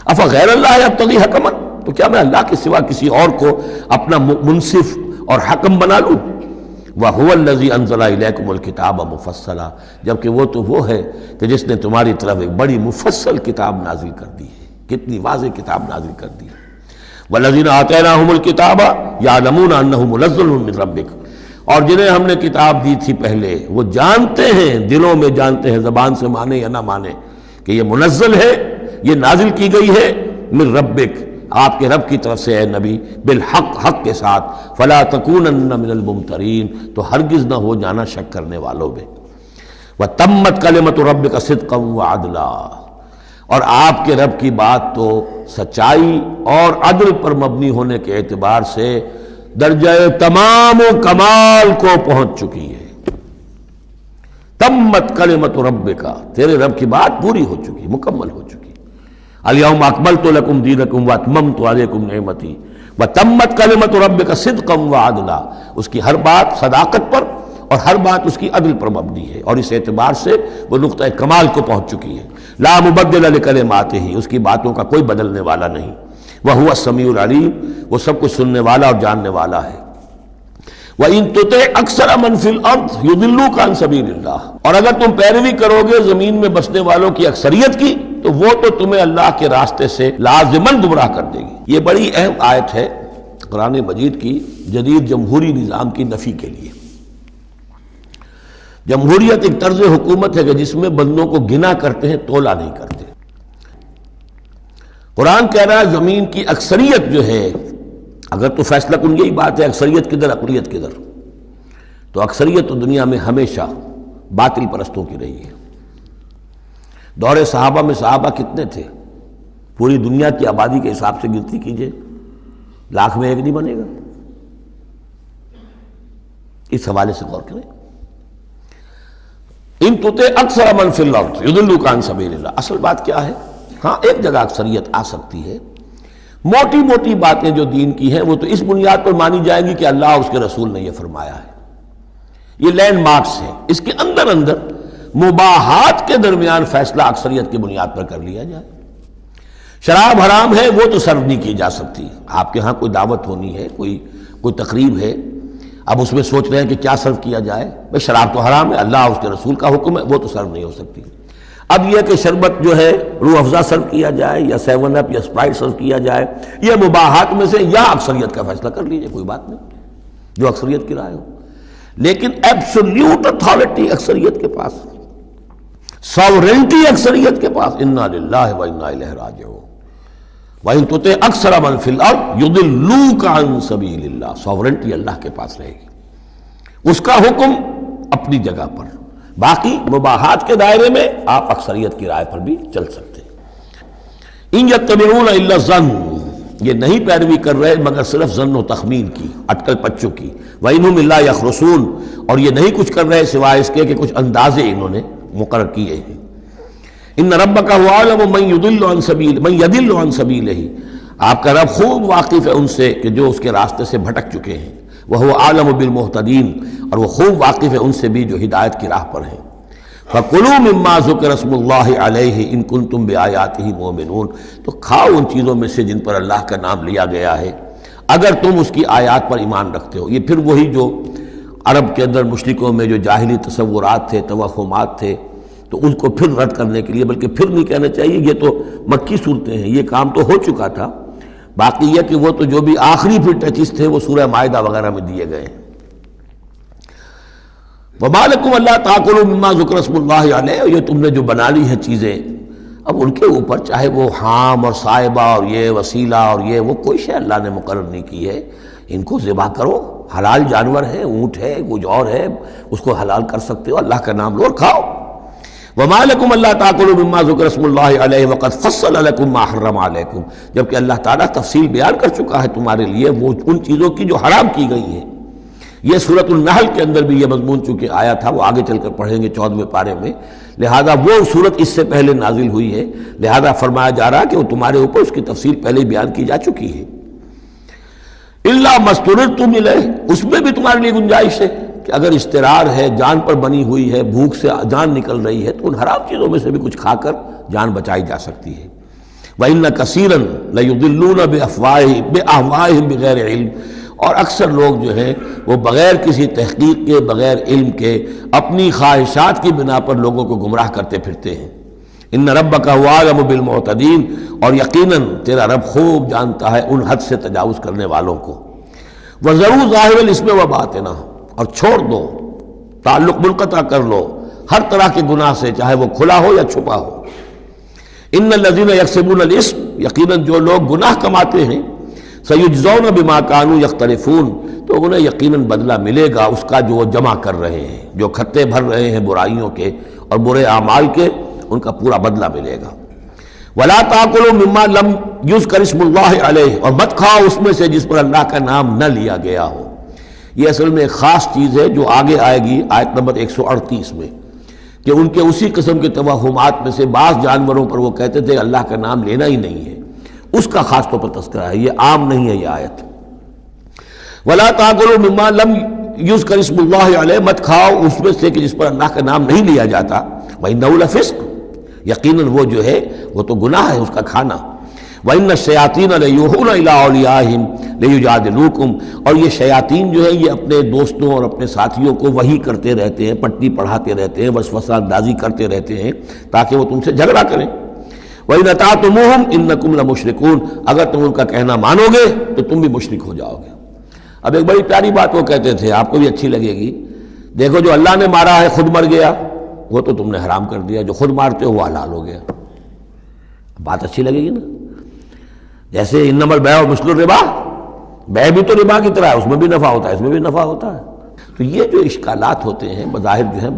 افغیر اللہ ابتغی حکما، تو کیا میں اللہ کے سوا کسی اور کو اپنا منصف اور حکم بنا لوں؟ وَهُوَ الَّذِي أَنزَلَ إِلَيْكُمُ الْكِتَابَ مُفَصَّلًا، جبکہ وہ تو وہ ہے کہ جس نے تمہاری طرف ایک بڑی مفصل کتاب نازل کر دی ہے، کتنی واضح کتاب نازل کر دی ہے۔ وَالَّذِينَ آتَيْنَاهُمُ الْكِتَابَ يَعْلَمُونَ أَنَّهُ مُنَزَّلٌ مِّن رَّبِّكَ، اور جنہیں ہم نے کتاب دی تھی پہلے وہ جانتے ہیں، دلوں میں جانتے ہیں، زبان سے مانے یا نہ مانے، کہ یہ منزل ہے، یہ نازل کی گئی ہے من ربک، آپ کے رب کی طرف سے، اے نبی، بالحق، حق کے ساتھ، فلا تکونن من الممترین، تو ہرگز نہ ہو جانا شک کرنے والوں میں۔ وتمت کلمۃ ربک صدقا وعدلا، اور آپ کے رب کی بات تو سچائی اور عدل پر مبنی ہونے کے اعتبار سے درجہ تمام و کمال کو پہنچ چکی ہے۔ تمت کلمۃ ربک، تیرے رب کی بات پوری ہو چکی، مکمل ہو چکی۔ الیوم اکملت لکم دینکم واتممت علیکم نعمتی وتمت کلمۃ ربک صدقا وعدلا، اس کی ہر بات صداقت پر اور ہر بات اس کی عدل پر مبنی ہے، اور اس اعتبار سے وہ نقطہ کمال کو پہنچ چکی ہے۔ لا مبدل لکلماتہ، اس کی باتوں کا کوئی بدلنے والا نہیں۔ وہو السمیع العلیم، وہ سب کچھ سننے والا اور جاننے والا ہے۔ وَإِن تُطِعْ أَكْثَرَ مَنْ فِي الْأَرْضِ يُضِلُّوكَ عَنْ سَبِيلِ اللَّهِ، اور اگر تم پیروی کرو گے زمین میں بسنے والوں کی اکثریت کی، تو وہ تو تمہیں اللہ کے راستے سے لازماً گمراہ کر دے گی۔ یہ بڑی اہم آیت ہے قرآن مجید کی جدید جمہوری نظام کی نفی کے لیے۔ جمہوریت ایک طرز حکومت ہے کہ جس میں بندوں کو گنا کرتے ہیں، تولا نہیں کرتے۔ قرآن کہہ رہا ہے زمین کی اکثریت جو ہے، اگر تو فیصلہ کن یہی بات ہے اکثریت کدھر اقلیت کدھر، تو اکثریت تو دنیا میں ہمیشہ باطل پرستوں کی رہی ہے۔ دور صحابہ میں صحابہ کتنے تھے؟ پوری دنیا کی آبادی کے حساب سے گنتی کیجئے، لاکھ میں ایک نہیں بنے گا۔ اس حوالے سے غور کریں۔ ان تطع اکثر من فی الارض یضلوک عن سبیل اللہ، اصل بات کیا ہے؟ ہاں ایک جگہ اکثریت آ سکتی ہے، موٹی موٹی باتیں جو دین کی ہیں وہ تو اس بنیاد پر مانی جائیں گی کہ اللہ اور اس کے رسول نے یہ فرمایا ہے، یہ لینڈ مارکس ہیں۔ اس کے اندر اندر مباحات کے درمیان فیصلہ اکثریت کی بنیاد پر کر لیا جائے۔ شراب حرام ہے وہ تو سرو نہیں کی جا سکتی، آپ کے ہاں کوئی دعوت ہونی ہے، کوئی تقریب ہے، اب اس میں سوچ رہے ہیں کہ کیا سرو کیا جائے، بھئی شراب تو حرام ہے، اللہ اور اس کے رسول کا حکم ہے، وہ تو سرو نہیں ہو سکتی۔ اب یہ کہ شربت جو ہے روح افزا سرو کیا جائے یا 7 اپ یا اسپرائٹ سرو کیا جائے، یہ مباحات میں سے یا اکثریت کا فیصلہ کر لیجئے، کوئی بات نہیں، جو اکثریت کی رائے ہو۔ لیکن ایبسولوٹ اتھارٹی اکثریت کے پاس، ساورنٹی اکثریت کے پاس، انا للہ و انا الیہ راجعون، وَإِن تُطِعْ أَكْثَرَ مَن فِي الْأَرْضِ يُضِلُّوكَ عَن سَبِيلِ اللَّهِ، ساورنٹی اللہ کے پاس رہے گی، اس کا حکم اپنی جگہ پر، باقی مباحات کے دائرے میں آپ اکثریت کی رائے پر بھی چل سکتے ہیں۔ إِن يَتَّبِعُونَ إِلَّا الظَّنَّ، یہ نہیں پیروی کر رہے مگر صرف ظن و تخمین کی، اٹکل پچوں کی، وَإِنْهُمْ إِلَّا يَخْرُصُونَ، اور یہ نہیں کچھ کر رہے سوائے اس کے کہ کچھ اندازے انہوں نے مقرر کیے ہیں۔ ان ربک هو اعلم من يضل عن سبیلہ، آپ کا رب خوب واقف ہے ان سے کہ جو اس کے راستے سے بھٹک چکے ہیں، وهو اعلم بالمہتدین، اور وہ خوب واقف ہے ان سے بھی جو ہدایت کی راہ پر ہیں۔ فَكُلُوا مِمَّا ذُكِرَ اسْمُ اللَّهِ عَلَيْهِ إِن كُنتُم بِآيَاتِهِ مُؤْمِنُونَ، تو کھاؤ ان چیزوں میں سے جن پر اللہ کا نام لیا گیا ہے اگر تم اس کی آیات پر ایمان رکھتے ہو۔ یہ پھر وہی جو عرب کے اندر مشرکوں میں جو جاہلی تصورات تھے، توہمات تھے، تو ان کو پھر رد کرنے کے لیے، بلکہ پھر نہیں کہنا چاہیے، یہ تو مکی صورتیں ہیں، یہ کام تو ہو چکا تھا، باقی یہ کہ وہ تو جو بھی آخری پھر ٹچز تھے وہ سورہ مائدہ وغیرہ میں دیے گئے ہیں۔ وَمَا لَكُمْ أَلَّا تَأْكُلُوا مِمَّا ذُكِرَ اسْمُ اللَّهِ عَلَيْهِ، یہ تم نے جو بنا لی ہیں چیزیں، اب ان کے اوپر چاہے وہ حام اور صائبہ اور یہ وسیلہ اور یہ وہ کوئی شے اللہ نے مقرر نہیں کی ہے، ان کو ذبح کرو، حلال جانور ہے، اونٹ ہے، کچھ اور ہے، اس کو حلال کر سکتے ہو، اللہ کا نام لو اور کھاؤ۔ وَمَا لَكُمْ أَلَّا تَأْكُلُوا مِمَّا ذُكِرَ اسْمُ اللَّهِ عَلَيْهِ وَقَدْ فَصَّلَ لَكُمْ مَا حَرَّمَ عَلَيْكُمْ، جبکہ اللہ تعالیٰ تفصیل بیان کر چکا ہے تمہارے لیے وہ ان چیزوں کی جو حرام کی گئی ہیں۔ یہ سورۃ النحل کے اندر بھی یہ مضمون چونکہ آیا تھا، وہ آگے چل کر پڑھیں گے 14ویں پارے میں، لہذا وہ صورت اس سے پہلے نازل ہوئی ہے، لہذا فرمایا جا رہا کہ وہ تمہارے اوپر اس کی تفصیل پہلے بیان کی جا چکی ہے۔ إِلَّا مَا اضْطُرِرْتُمْ إِلَيْهِ، اس میں بھی تمہارے لیے گنجائش ہے کہ اگر استرار ہے، جان پر بنی ہوئی ہے، بھوک سے جان نکل رہی ہے، تو ان حرام چیزوں میں سے بھی کچھ کھا کر جان بچائی جا سکتی ہے۔ وَإِنَّ كَثِيرًا لَيُضِلُّونَ بِأَهْوَائِهِمْ بِغَيْرِ عِلْمٍ، اور اکثر لوگ جو ہیں وہ بغیر کسی تحقیق کے، بغیر علم کے، اپنی خواہشات کی بنا پر لوگوں کو گمراہ کرتے پھرتے ہیں۔ ان ربک هو اعلم بالمعتدین، اور یقیناً تیرا رب خوب جانتا ہے ان حد سے تجاوز کرنے والوں کو۔ وَذَرُوا ظَاهِرَ الْإِثْمِ وَبَاطِنَهُ، اور چھوڑ دو، تعلق منقطع کر لو ہر طرح کے گناہ سے، چاہے وہ کھلا ہو یا چھپا ہو۔ ان الذین یکسبون الاسم، یقیناً جو لوگ گناہ کماتے ہیں، سیجزون بما کانوا یختلفون، تو انہیں یقیناً بدلہ ملے گا اس کا جو وہ جمع کر رہے ہیں، جو کھتے بھر رہے ہیں برائیوں کے اور برے اعمال کے، ان کا پورا بدلہ ملے گا۔ ولا تاکلوا مما لم یذکر اسم اللہ علیہ، اور مت کھاؤ اس میں سے جس پر اللہ کا نام نہ لیا گیا ہو۔ یہ اصل میں ایک خاص چیز ہے جو آگے آئے گی آیت نمبر 138 میں، کہ ان کے اسی قسم کے توہمات میں سے بعض جانوروں پر وہ کہتے تھے اللہ کا نام لینا ہی نہیں ہے، اس کا خاص طور پر تذکرہ ہے، یہ عام نہیں ہے یہ آیت۔ ولا تاکلوا مما لم یذکر اسم اللہ علیہ، مت کھاؤ اس میں سے کہ جس پر اللہ کا نام نہیں لیا جاتا، وَإِنَّهُ لَفِسْقٌ، یقیناً وہ جو ہے وہ تو گناہ ہے اس کا کھانا۔ وَإِنَّ الشَّيَاطِينَ لَيُوحُونَ إِلَىٰ أَوْلِيَائِهِمْ لِيُجَادِلُوكُمْ، اور یہ شیاطین جو ہیں یہ اپنے دوستوں اور اپنے ساتھیوں کو وحی کرتے رہتے ہیں، پٹی پڑھاتے رہتے ہیں، وسوسہ اندازی کرتے رہتے ہیں تاکہ وہ تم سے جھگڑا کریں۔ وَإِنْ أَطَعْتُمُوهُمْ إِنَّكُمْ لَمُشْرِكُونَ، اگر تم ان کا کہنا مانو گے تو تم بھی مشرک ہو جاؤ گے۔ اب ایک بڑی پیاری بات وہ کہتے تھے، آپ کو بھی اچھی لگے گی، دیکھو جو اللہ نے مارا ہے خود مر گیا، وہ تو تم نے حرام کر دیا، جو خود مارتے ہو وہ حلال ہو گیا۔ بات اچھی لگے گی نا؟ جیسے انما البیع مثل الربا، بیع بھی تو ربا کی طرح ہے، اس میں بھی نفع ہوتا ہے، اس میں بھی نفع ہوتا ہے۔ تو یہ جو اشکالات ہوتے ہیں بظاہر جو ہیں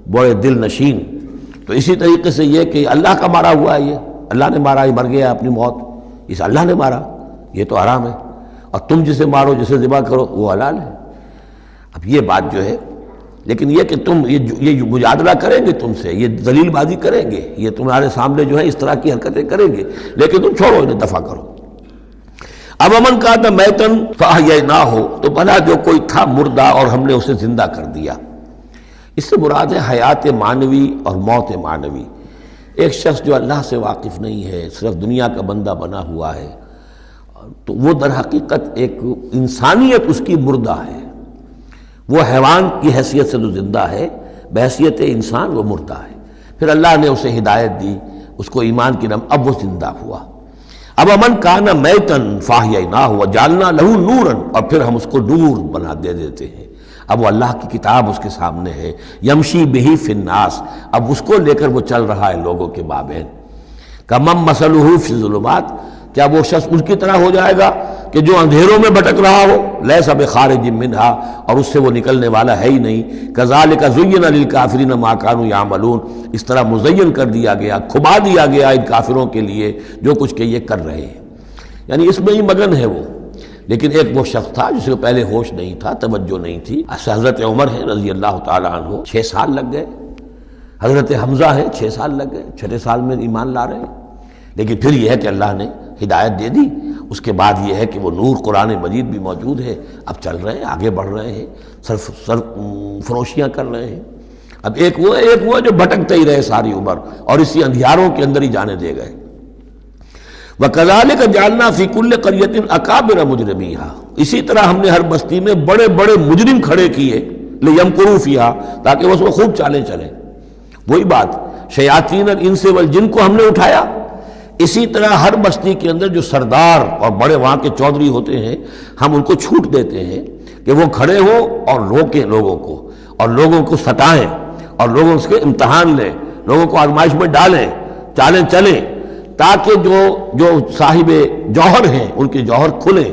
بڑے دل نشین، تو اسی طریقے سے یہ کہ اللہ کا مارا ہوا ہے، یہ اللہ نے مارا، یہ مر گیا اپنی موت، اس اللہ نے مارا، یہ تو حرام ہے، اور تم جسے مارو جسے ذبح کرو وہ حلال ہے۔ اب یہ بات جو ہے، لیکن یہ کہ تم یہ مجادلہ کریں گے تم سے، یہ ذلیل بازی کریں گے، یہ تمہارے سامنے جو ہے اس طرح کی حرکتیں کریں گے، لیکن تم چھوڑو انہیں، دفع کرو۔ اب امن کا تھا میتن فاحییناہ ہو، تو بھلا جو کوئی تھا مردہ اور ہم نے اسے زندہ کر دیا۔ اس سے مراد ہے حیات معنوی اور موت معنوی۔ ایک شخص جو اللہ سے واقف نہیں ہے، صرف دنیا کا بندہ بنا ہوا ہے، تو وہ در حقیقت ایک انسانیت اس کی مردہ ہے، وہ حیوان کی حیثیت سے جو زندہ ہے، بحیثیت انسان وہ مردہ ہے۔ پھر اللہ نے اسے ہدایت دی، اس کو ایمان کی نعمت، اب وہ زندہ ہوا۔ اب امن کان میتن فاحییناہ وجعلنا لہ نورا، اور پھر ہم اس کو نور بنا دے دیتے ہیں۔ اب وہ اللہ کی کتاب اس کے سامنے ہے، یمشی بہ فی الناس، اب اس کو لے کر وہ چل رہا ہے لوگوں کے مابین۔ کمن مثلہ فی الظلمات، کیا وہ شخص ان کی طرح ہو جائے گا کہ جو اندھیروں میں بھٹک رہا ہو، لیس بخارج منہا، اور اس سے وہ نکلنے والا ہے ہی نہیں۔ کذالک زین للکافرین ما کانوا یعملون، اس طرح مزین کر دیا گیا، کھبا دیا گیا ان کافروں کے لیے جو کچھ کہ یہ کر رہے ہیں، یعنی اس میں ہی مگن ہے وہ۔ لیکن ایک وہ شخص تھا جس کو پہلے ہوش نہیں تھا، توجہ نہیں تھی، حضرت عمر ہے رضی اللہ تعالی عنہ، 6 سال لگ گئے۔ حضرت حمزہ ہے 6 سال لگ گئے، 6 سال میں ایمان لا رہے ہیں۔ لیکن پھر یہ ہے کہ اللہ نے ہدایت دے دی، اس کے بعد یہ ہے کہ وہ نور قرآن مجید بھی موجود ہے، اب چل رہے ہیں، آگے بڑھ رہے ہیں، سر فروشیاں کر رہے ہیں۔ اب ایک وہ ہے جو بھٹکتے ہی رہے ساری عمر اور اسی اندھیاروں کے اندر ہی جانے دے گئے۔ وَكَذَلِكَ جَعَلْنَا فِي كُلِّ قَرْيَةٍ أَكَابِرَ مُجْرِمِيهَا، اسی طرح ہم نے ہر بستی میں بڑے بڑے مجرم کھڑے کیے، لِيَمْكُرُوا فِيهَا، تاکہ وہ اس میں خوب چالیں چلیں۔ وہی بات، شیاطین الانس والجن کو ہم نے اٹھایا، اسی طرح ہر بستی کے اندر جو سردار اور بڑے وہاں کے چودھری ہوتے ہیں، ہم ان کو چھوٹ دیتے ہیں کہ وہ کھڑے ہوں اور روکیں لوگوں کو، اور لوگوں کو ستائیں، اور لوگوں سے امتحان لیں، لوگوں کو آزمائش میں ڈالیں، چالیں چلیں، تاکہ جو صاحب جوہر ہیں ان کے جوہر کھلیں،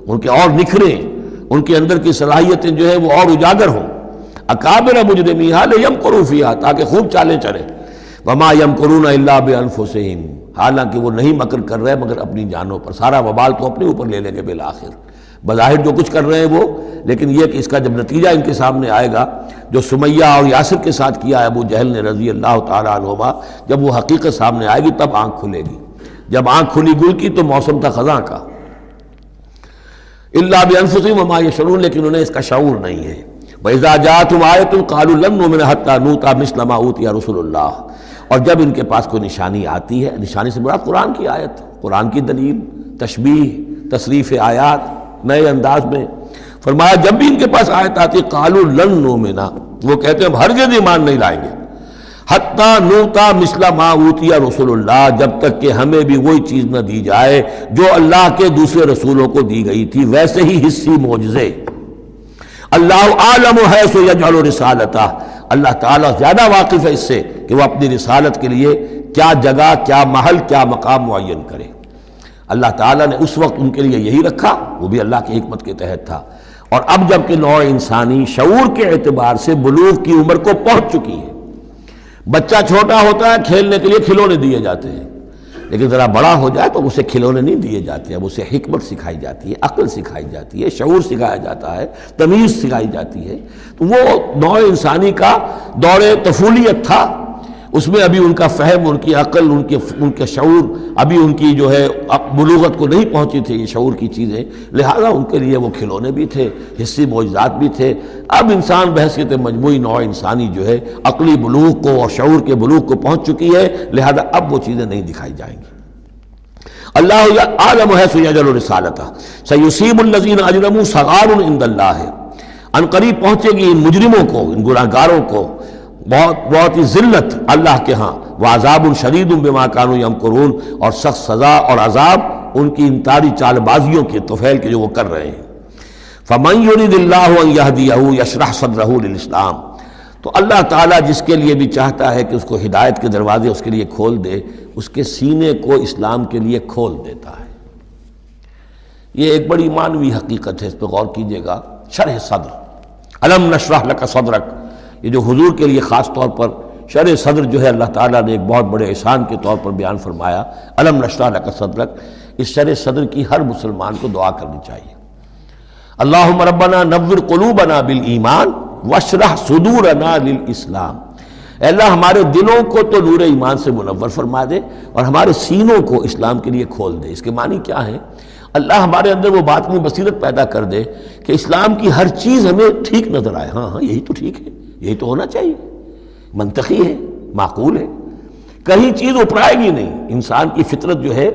ان کے اور نکھریں، ان کے اندر کی صلاحیتیں جو ہے وہ اور اجاگر ہوں۔ اکابر مجرمیہا لیمکروا فیہا، تاکہ خوب چالیں چلیں۔ وما یمکرون الا بانفسہم، حالانکہ وہ نہیں مکر کر رہے مگر اپنی جانوں پر، سارا وبال تو اپنے اوپر لے لیں گے بالآخر۔ بظاہر جو کچھ کر رہے ہیں وہ، لیکن یہ کہ اس کا جب نتیجہ ان کے سامنے آئے گا، جو سمیہ اور یاسر کے ساتھ کیا ہے ابو جہل نے رضی اللہ تعالیٰ عنہما، جب وہ حقیقت سامنے آئے گی تب آنکھ کھلے گی۔ جب آنکھ کھلی گل کی تو موسم تھا خزاں کا۔ الا بانفسہم وما یشعرون، لیکن انہیں اس کا شعور نہیں ہے۔ وَإِذَا جَاءَتْهُمْ آیَةٌ قَالُوا لَن نُؤْمِنَ حَتَّىٰ نُؤْتَىٰ مِثْلَ مَا أُوتِیَ رُسُلُ اللَّهِ، اور جب ان کے پاس کوئی نشانی آتی ہے، نشانی سے مراد قرآن کی آیت، قرآن کی دلیل، تشبیہ، تصریف آیات نئے انداز میں، فرمایا جب بھی ان کے پاس آیت آتی قالوا لن نؤمن، وہ کہتے ہیں ہم ہرگز ایمان نہیں لائیں گے، حتیٰ نؤتیٰ مثل ما اوتی رسول اللہ، جب تک کہ ہمیں بھی وہی چیز نہ دی جائے جو اللہ کے دوسرے رسولوں کو دی گئی تھی، ویسے ہی حصی معجزے۔ اللہ عالم حیث یجعل رسالتہ، اللہ تعالیٰ زیادہ واقف ہے اس سے کہ وہ اپنی رسالت کے لیے کیا جگہ، کیا محل، کیا مقام معین کرے۔ اللہ تعالیٰ نے اس وقت ان کے لیے یہی رکھا، وہ بھی اللہ کی حکمت کے تحت تھا۔ اور اب جب کہ نوع انسانی شعور کے اعتبار سے بلوغ کی عمر کو پہنچ چکی ہے، بچہ چھوٹا ہوتا ہے کھیلنے کے لیے کھلونے دیے جاتے ہیں، لیکن ذرا بڑا ہو جائے تو اسے کھلونے نہیں دیے جاتے، اب اسے حکمت سکھائی جاتی ہے، عقل سکھائی جاتی ہے، شعور سکھایا جاتا ہے، تمیز سکھائی جاتی ہے۔ تو وہ نوع انسانی کا دور طفولیت تھا، اس میں ابھی ان کا فہم، ان کی عقل، ان کے شعور، ابھی ان کی جو ہے بلوغت کو نہیں پہنچی تھی یہ شعور کی چیزیں، لہذا ان کے لیے وہ کھلونے بھی تھے، حصی معجزات بھی تھے۔ اب انسان بحیثیت مجموعی نوع انسانی جو ہے عقلی بلوغ کو اور شعور کے بلوغ کو پہنچ چکی ہے، لہذا اب وہ چیزیں نہیں دکھائی جائیں گی۔ اللہ عالم حیث یجعل رسالتہ سیصیب الذین اجرموا صغار عند اللہ، ان قریب پہنچے گی ان مجرموں کو، ان گناہگاروں کو بہت ہی ذلت اللہ کے ہاں، وعذاب شدید بما کانوا یمکرون، اور سخت سزا اور عذاب ان کی انتاری چال بازیوں کے طفیل کے جو وہ کر رہے ہیں۔ فمن یرید اللہ ان یہدیہ یشرح صدرہ للاسلام، تو اللہ تعالیٰ جس کے لیے بھی چاہتا ہے کہ اس کو ہدایت کے دروازے اس کے لیے کھول دے، اس کے سینے کو اسلام کے لیے کھول دیتا ہے۔ یہ ایک بڑی معنوی حقیقت ہے، اس پہ غور کیجئے گا۔ شرح صدر، الم نشرح لک صدرک، یہ جو حضور کے لیے خاص طور پر شرح صدر جو ہے اللہ تعالیٰ نے ایک بہت بڑے احسان کے طور پر بیان فرمایا، الم نشرح لک صدرک، اس شرح صدر کی ہر مسلمان کو دعا کرنی چاہیے۔ اللہم ربنا نور قلوبنا بالایمان واشرح صدورنا للاسلام، اے اللہ ہمارے دلوں کو تو نور ایمان سے منور فرما دے اور ہمارے سینوں کو اسلام کے لیے کھول دے۔ اس کے معنی کیا ہے؟ اللہ ہمارے اندر وہ باطنی بصیرت پیدا کر دے کہ اسلام کی ہر چیز ہمیں ٹھیک نظر آئے، ہاں ہاں یہی تو ٹھیک ہے، یہی تو ہونا چاہیے، منطقی ہے، معقول ہے، کہیں چیز اپرائے گی نہیں۔ انسان کی فطرت جو ہے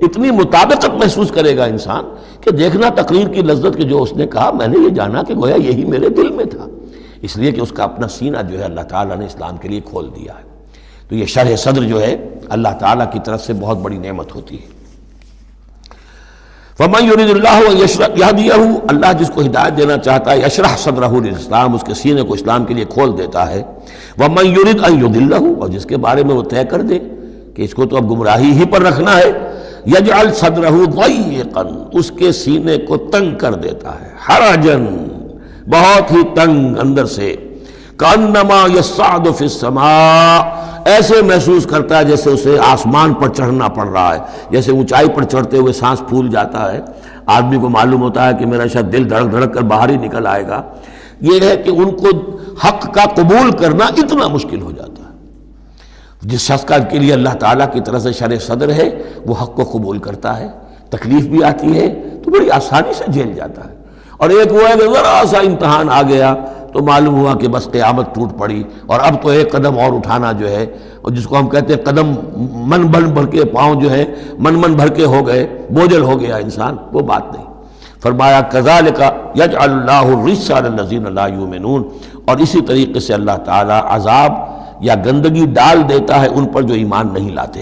اتنی مطابقت محسوس کرے گا انسان کہ دیکھنا تقریر کی لذت کہ جو اس نے کہا میں نے یہ جانا کہ گویا یہی میرے دل میں تھا، اس لیے کہ اس کا اپنا سینہ جو ہے اللہ تعالیٰ نے اسلام کے لیے کھول دیا ہے۔ تو یہ شرح صدر جو ہے اللہ تعالیٰ کی طرف سے بہت بڑی نعمت ہوتی ہے۔ فَمَن يُرِدِ اللَّهُ أَن يَهْدِيَهُ، اللہ جس کو ہدایت دینا چاہتا ہے یشرح صدرہ للاسلام، اس کے سینے کو اسلام کے لیے کھول دیتا ہے۔ وَمَن يُرِدْ أَن يُضِلَّهُ، اور جس کے بارے میں وہ طے کر دے کہ اس کو تو اب گمراہی ہی پر رکھنا ہے، یجعل صدرہ ضیقا، اس کے سینے کو تنگ کر دیتا ہے، حرجن، بہت ہی تنگ اندر سے، کانما یصعد فی السماء، ایسے محسوس کرتا ہے جیسے اسے آسمان پر چڑھنا پڑ رہا ہے، جیسے اونچائی پر چڑھتے ہوئے سانس پھول جاتا ہے، آدمی کو معلوم ہوتا ہے کہ میرا شاید دل دھڑک دھڑک کر باہر ہی نکل آئے گا۔ یہ ہے کہ ان کو حق کا قبول کرنا اتنا مشکل ہو جاتا ہے۔ جس شخص کا کے لیے اللہ تعالیٰ کی طرف سے شرح صدر ہے وہ حق کو قبول کرتا ہے، تکلیف بھی آتی ہے تو بڑی آسانی سے جھیل جاتا ہے، اور ایک وہ ہے کہ ذرا سا امتحان آ گیا تو معلوم ہوا کہ بس قیامت ٹوٹ پڑی، اور اب تو ایک قدم اور اٹھانا جو ہے، اور جس کو ہم کہتے ہیں قدم من بھر کے، پاؤں جو ہے من بھر کے ہو گئے، بوجھل ہو گیا انسان، وہ بات نہیں۔ فرمایا کذالک یجعل اللہ الرجس علی الذین لا یؤمنون، اور اسی طریقے سے اللہ تعالیٰ عذاب یا گندگی ڈال دیتا ہے ان پر جو ایمان نہیں لاتے۔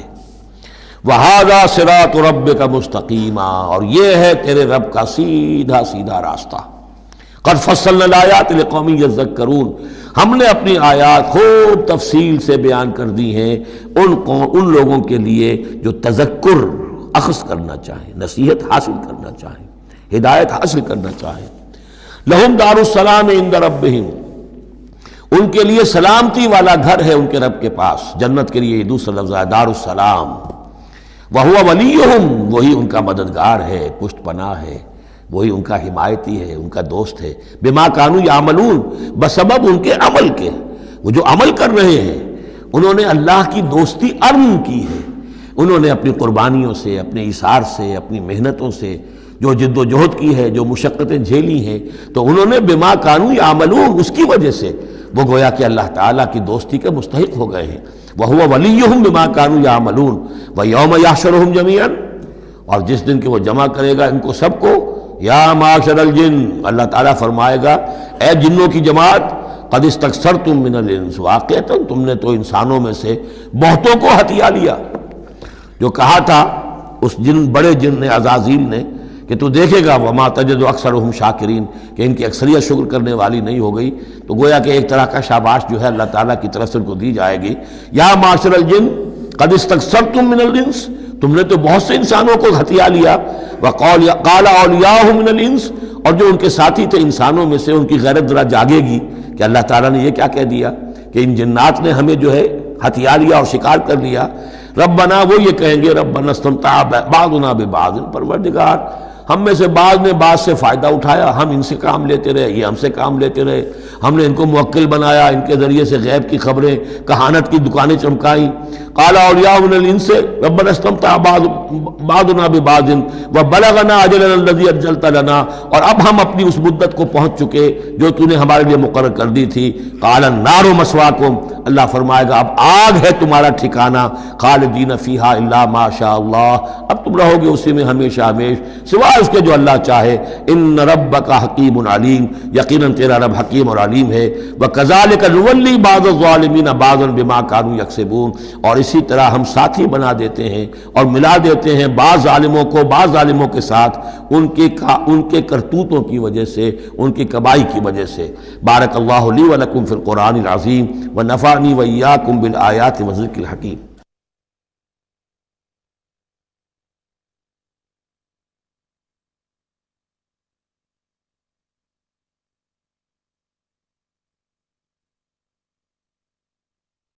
وَهَذَا صِرَاطُ رَبِّكَ مُسْتَقِيمًا، اور یہ ہے تیرے رب کا سیدھا سیدھا راستہ۔ قَدْ فَصَّلْنَا الْآيَاتِ لِقَوْمٍ يَذَّكَّرُونَ، ہم نے اپنی آیات خوب تفصیل سے بیان کر دی ہیں ان لوگوں کے لیے جو تذکر اخذ کرنا چاہیں، نصیحت حاصل کرنا چاہیں، ہدایت حاصل کرنا چاہیں۔ لَهُمْ دَارُ السَّلَامِ عِندَ رَبِّهِمْ، ان کے لیے سلامتی والا گھر ہے ان کے رب کے پاس، جنت کے لیے یہ دوسرا لفظ ہے دار السلام۔ وَهُوَ وَلِيُّهُمْ، وہی ان کا مددگار ہے، پشت پناہ ہے، وہی ان کا حمایتی ہے، ان کا دوست ہے۔ بما كانوا يعملون، بسبب ان کے عمل کے، وہ جو عمل کر رہے ہیں انہوں نے اللہ کی دوستی ارن کی ہے، انہوں نے اپنی قربانیوں سے، اپنے ایثار سے، اپنی محنتوں سے جو جد و جہد کی ہے، جو مشقتیں جھیلی ہیں، تو انہوں نے بما كانوا يعملون، اس کی وجہ سے وہ گویا کہ اللہ تعالیٰ کی دوستی کے مستحق ہو گئے ہیں۔ وَهُوَ وَلِيُّهُمْ بِمَا كَانُوا يَعْمَلُونَ وَيَوْمَ يَحْشُرُهُمْ جَمِيعًا، اور جس دن کہ وہ جمع کرے گا ان کو سب کو، یا معاشر الجن، اللہ تعالیٰ فرمائے گا اے جنوں کی جماعت، قد استکثرتم من الانس، واقعتاً تم نے تو انسانوں میں سے بہتوں کو ہتھیا لیا۔ جو کہا تھا اس بڑے جن نے، عزازیل نے، کہ تو دیکھے گا وما تجد اکثرهم شاکرین، کہ ان کی اکثریت شکر کرنے والی نہیں ہو گئی، تو گویا کہ ایک طرح کا شاباش جو ہے اللہ تعالیٰ کی طرف سے ان کو دی جائے گی۔ یا معاشر الجن قد استکثرتم من الانس، تم نے تو بہت سے انسانوں کو ہتھیا لیا۔ وقال اولیاؤہم من الانس، اور جو ان کے ساتھی تھے انسانوں میں سے، ان کی غیرت ذرا جاگے گی کہ اللہ تعالیٰ نے یہ کیا کہہ دیا کہ ان جنات نے ہمیں جو ہے ہتھیا لیا اور شکار کر لیا۔ ربنا، وہ یہ کہیں گے ربنا استمتع بعضنا ببعض، پروردگار ہم میں سے بعض نے بعض سے فائدہ اٹھایا، ہم ان سے کام لیتے رہے، یہ ہم سے کام لیتے رہے، ہم نے ان کو موکل بنایا، ان کے ذریعے سے غیب کی خبریں، کہانت کی دکانیں چمکائیں۔ قال اولیاء من الانس ربنا استمتع بعضنا ببعض وبلغنا اجلنا الذي اجلت لنا، اور اب ہم اپنی اس مدت کو پہنچ چکے جو تو نے ہمارے لیے مقرر کر دی تھی۔ قال النار مسواکم، اللہ فرمائے گا اب آگ ہے تمہارا ٹھکانہ، خالدین فیہا الا ما شاء اللہ، اب تم رہو گے اسی میں ہمیشہ ہمیش سوائے اس کے جو اللہ چاہے۔ ان ربک حکیم علیم، یقیناً تیرا رب حکیم اور علیم ہے۔ وکذالک نولی بعض الظالمین بعضا بما كانوا یکسبون، اور اسی طرح ہم ساتھی بنا دیتے ہیں اور ملا دیتے ہیں بعض ظالموں کو بعض ظالموں کے ساتھ ان کے کرتوتوں کی وجہ سے، ان کی کمائی کی وجہ سے۔ بارک اللہ لی ولکم فی القرآن العظیم ونفعنی وإیاکم بالآیات والذکر الحکیم۔